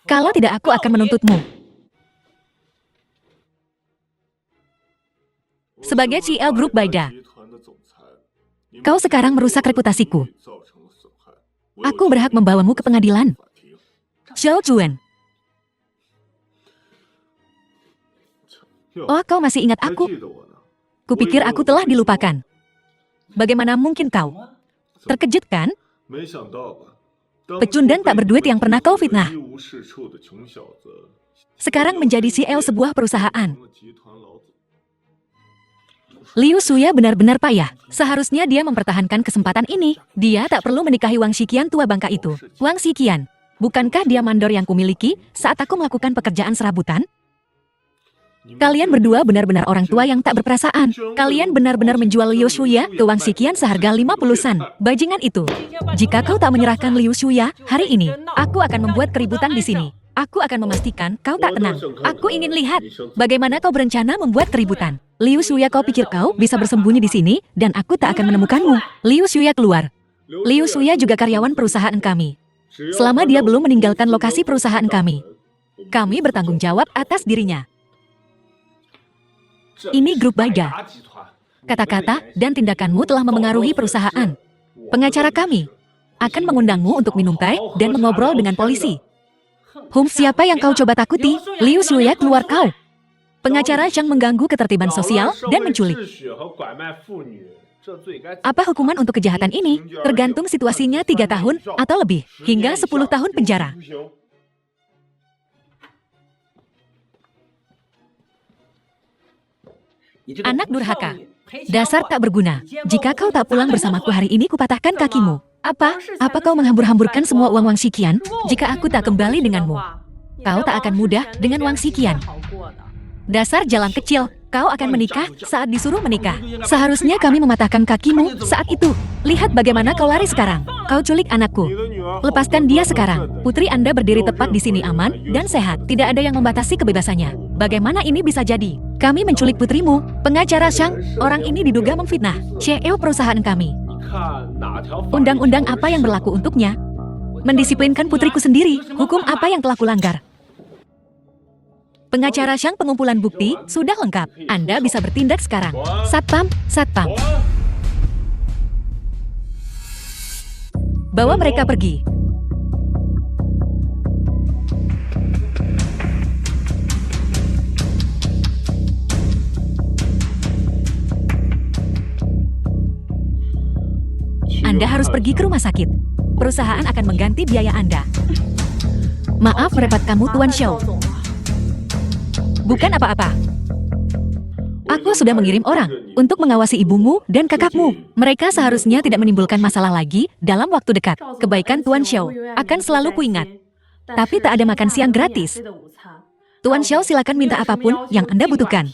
Kalau tidak, aku akan menuntutmu. Sebagai CL Group Baida, kau sekarang merusak reputasiku. Aku berhak membawamu ke pengadilan. Xiao Juan. Oh, kau masih ingat aku? Kupikir aku telah dilupakan. Bagaimana mungkin kau? Terkejut kan? Pecundang tak berduit yang pernah kau fitnah. Sekarang menjadi CEO sebuah perusahaan. Liu Shuya benar-benar payah. Seharusnya dia mempertahankan kesempatan ini. Dia tak perlu menikahi Wang Xiqian, tua bangka itu. Wang Xiqian, bukankah dia mandor yang kumiliki saat aku melakukan pekerjaan serabutan? Kalian berdua benar-benar orang tua yang tak berperasaan. Kalian benar-benar menjual Liu Shuya ke Wang Xiqian seharga 50 sen. Bajingan itu. Jika kau tak menyerahkan Liu Shuya hari ini, aku akan membuat keributan di sini. Aku akan memastikan kau tak tenang. Aku ingin lihat bagaimana kau berencana membuat keributan. Liu Shuya, kau pikir kau bisa bersembunyi di sini dan aku tak akan menemukanmu. Liu Shuya keluar. Liu Shuya juga karyawan perusahaan kami. Selama dia belum meninggalkan lokasi perusahaan kami bertanggung jawab atas dirinya. Ini grup Baida. Kata-kata dan tindakanmu telah memengaruhi perusahaan. Pengacara kami akan mengundangmu untuk minum teh dan mengobrol dengan polisi. Siapa yang kau coba takuti? Liu Shuya, keluar kau. Pengacara Zhang mengganggu ketertiban sosial dan menculik. Apa hukuman untuk kejahatan ini? Tergantung situasinya, 3 tahun atau lebih, hingga 10 tahun penjara. Anak durhaka. Dasar tak berguna. Jika kau tak pulang bersamaku hari ini, kupatahkan kakimu. Apa kau menghambur-hamburkan semua uang Wang Shiqian? Jika aku tak kembali denganmu, kau tak akan mudah dengan Wang Shiqian. Dasar jalan kecil, kau akan menikah saat disuruh menikah. Seharusnya kami mematahkan kakimu saat itu. Lihat bagaimana kau lari sekarang. Kau culik anakku. Lepaskan dia sekarang. Putri Anda berdiri tepat di sini aman dan sehat. Tidak ada yang membatasi kebebasannya. Bagaimana ini bisa jadi? Kami menculik putrimu. Pengacara Shang, orang ini diduga memfitnah CEO perusahaan kami. Undang-undang apa yang berlaku untuknya? Mendisiplinkan putriku sendiri. Hukum apa yang telah kulanggar? Pengacara Shang, pengumpulan bukti sudah lengkap. Anda bisa bertindak sekarang. Satpam. Bawa mereka pergi. Anda harus pergi ke rumah sakit. Perusahaan akan mengganti biaya Anda. Maaf merepot kamu, Tuan Xiao. Bukan apa-apa. Aku sudah mengirim orang untuk mengawasi ibumu dan kakakmu. Mereka seharusnya tidak menimbulkan masalah lagi dalam waktu dekat. Kebaikan Tuan Xiao akan selalu kuingat. Tapi tak ada makan siang gratis. Tuan Xiao, silakan minta apapun yang Anda butuhkan.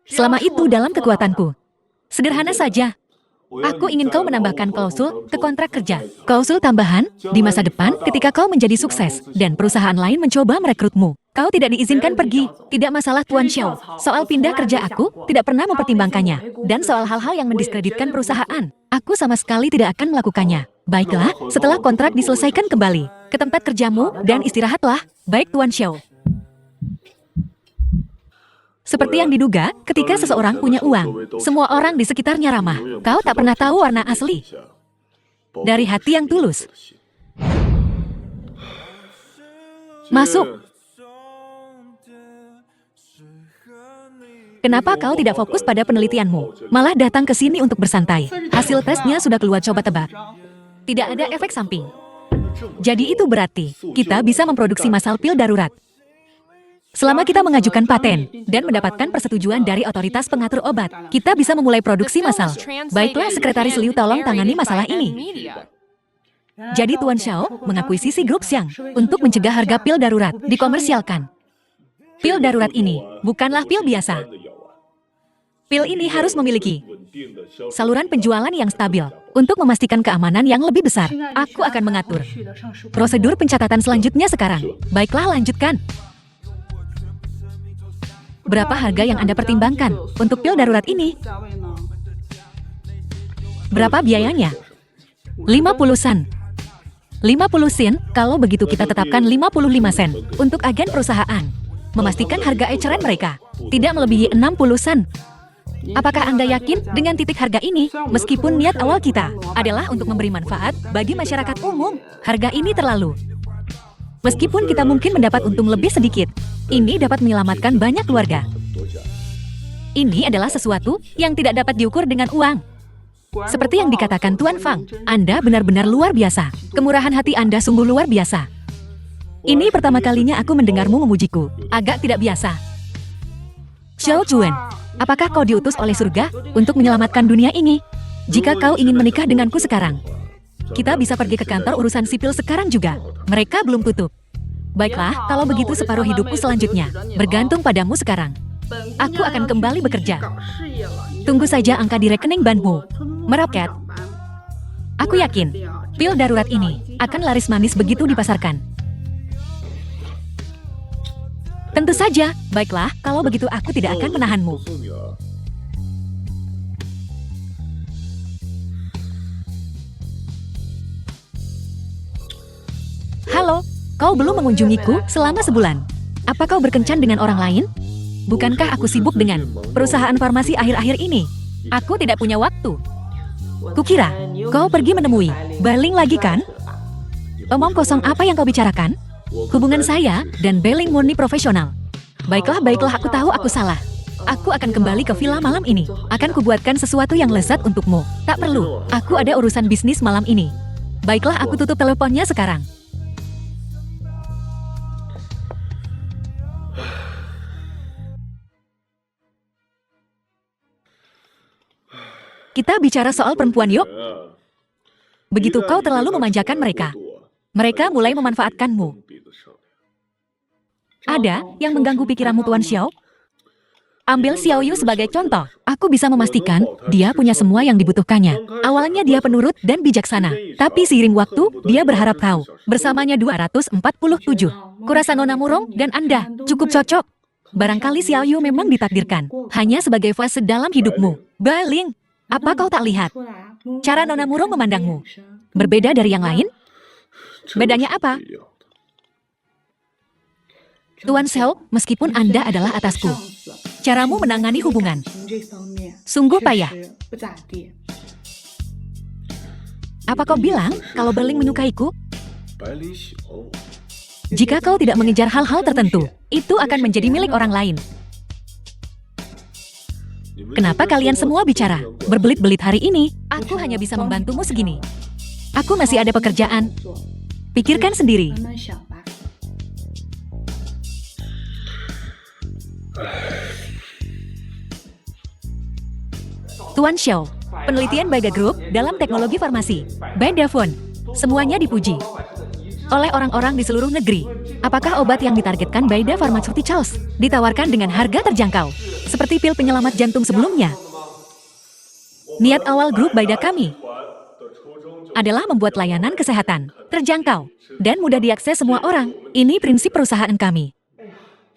Selama itu dalam kekuatanku. Sederhana saja. Aku ingin kau menambahkan klausul ke kontrak kerja. Klausul tambahan di masa depan ketika kau menjadi sukses dan perusahaan lain mencoba merekrutmu. Kau tidak diizinkan pergi. Tidak masalah, Tuan Xiao. Soal pindah kerja aku tidak pernah mempertimbangkannya. Dan soal hal-hal yang mendiskreditkan perusahaan, aku sama sekali tidak akan melakukannya. Baiklah, setelah kontrak diselesaikan kembali ke tempat kerjamu dan istirahatlah. Baik, Tuan Xiao. Seperti yang diduga, ketika seseorang punya uang, semua orang di sekitarnya ramah. Kau tak pernah tahu warna asli dari hati yang tulus. Masuk. Kenapa kau tidak fokus pada penelitianmu? Malah datang ke sini untuk bersantai. Hasil tesnya sudah keluar, coba tebak. Tidak ada efek samping. Jadi itu berarti kita bisa memproduksi masal pil darurat. Selama kita mengajukan paten dan mendapatkan persetujuan dari otoritas pengatur obat, kita bisa memulai produksi massal. Baiklah, Sekretaris Liu, tolong tangani masalah ini. Jadi Tuan Xiao mengakuisisi grup Xiang untuk mencegah harga pil darurat dikomersialkan. Pil darurat ini bukanlah pil biasa. Pil ini harus memiliki saluran penjualan yang stabil untuk memastikan keamanan yang lebih besar. Aku akan mengatur prosedur pencatatan selanjutnya sekarang. Baiklah, lanjutkan. Berapa harga yang Anda pertimbangkan untuk pil darurat ini? Berapa biayanya? 50 sen. 50 sen, kalau begitu kita tetapkan 55 sen untuk agen perusahaan. Memastikan harga eceran mereka tidak melebihi 60 sen. Apakah Anda yakin dengan titik harga ini? Meskipun niat awal kita adalah untuk memberi manfaat bagi masyarakat umum, harga ini terlalu. Meskipun kita mungkin mendapat untung lebih sedikit, ini dapat menyelamatkan banyak keluarga. Ini adalah sesuatu yang tidak dapat diukur dengan uang. Seperti yang dikatakan Tuan Fang, Anda benar-benar luar biasa. Kemurahan hati Anda sungguh luar biasa. Ini pertama kalinya aku mendengarmu memujiku. Agak tidak biasa. Xiao Juan, apakah kau diutus oleh surga untuk menyelamatkan dunia ini? Jika kau ingin menikah denganku sekarang, kita bisa pergi ke kantor urusan sipil sekarang juga. Mereka belum tutup. Baiklah, kalau begitu separuh hidupku selanjutnya bergantung padamu sekarang. Aku akan kembali bekerja. Tunggu saja angka di rekening banmu meroket. Aku yakin pil darurat ini akan laris manis begitu dipasarkan. Tentu saja. Baiklah, kalau begitu aku tidak akan menahanmu. Halo, kau belum mengunjungiku selama sebulan. Apa kau berkencan dengan orang lain? Bukankah aku sibuk dengan perusahaan farmasi akhir-akhir ini? Aku tidak punya waktu. Kukira kau pergi menemui Berling lagi, kan? Omong kosong apa yang kau bicarakan? Hubungan saya dan Berling murni profesional. Baiklah, aku tahu aku salah. Aku akan kembali ke villa malam ini. Akan kubuatkan sesuatu yang lezat untukmu. Tak perlu, aku ada urusan bisnis malam ini. Baiklah, aku tutup teleponnya sekarang. Kita bicara soal perempuan yuk. Begitu kau terlalu memanjakan mereka, mereka mulai memanfaatkanmu. Ada yang mengganggu pikiranmu, Tuan Xiao? Ambil Xiao Yu sebagai contoh. Aku bisa memastikan dia punya semua yang dibutuhkannya. Awalnya dia penurut dan bijaksana, tapi seiring waktu, dia berharap kau. Bersamanya 247. Kurasa Nona Murong dan Anda cukup cocok. Barangkali Xiao Yu memang ditakdirkan hanya sebagai fase dalam hidupmu. Baling, apa kau tak lihat? Cara Nona Murong memandangmu berbeda dari yang lain? Bedanya apa? Tuan Xiao, meskipun Anda adalah atasku, caramu menangani hubungan sungguh payah. Apa kau bilang kalau Berling menyukaiku? Jika kau tidak mengejar hal-hal tertentu, itu akan menjadi milik orang lain. Kenapa kalian semua bicara berbelit-belit hari ini? Aku hanya bisa membantumu segini. Aku masih ada pekerjaan. Pikirkan sendiri. Tuan Xiao, penelitian Baiga Group dalam teknologi farmasi, Baidafone, semuanya dipuji oleh orang-orang di seluruh negeri. Apakah obat yang ditargetkan Baida Pharmaceuticals ditawarkan dengan harga terjangkau, seperti pil penyelamat jantung sebelumnya? Niat awal grup Baida kami adalah membuat layanan kesehatan terjangkau dan mudah diakses semua orang. Ini prinsip perusahaan kami.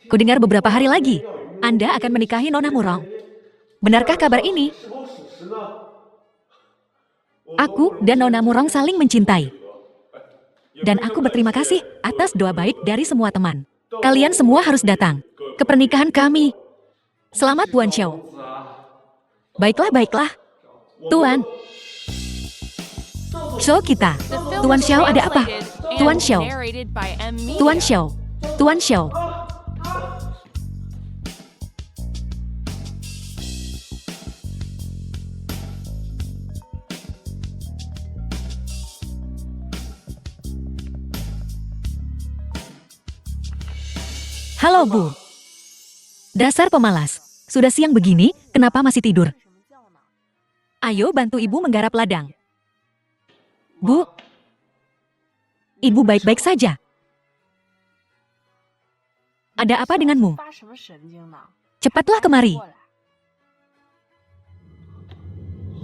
Kudengar beberapa hari lagi, Anda akan menikahi Nona Murong. Benarkah kabar ini? Aku dan Nona Murong saling mencintai. Dan aku berterima kasih atas doa baik dari semua teman. Kalian semua harus datang ke pernikahan kami. Selamat, Tuan Xiao. Baiklah, baiklah. Tuan. Show kita. Tuan Xiao ada apa? Tuan Xiao. Tuan Xiao. Tuan Xiao. Halo, Bu. Dasar pemalas. Sudah siang begini, kenapa masih tidur? Ayo bantu Ibu menggarap ladang. Bu. Ibu baik-baik saja. Ada apa denganmu? Cepatlah kemari.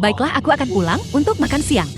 Baiklah, aku akan pulang untuk makan siang.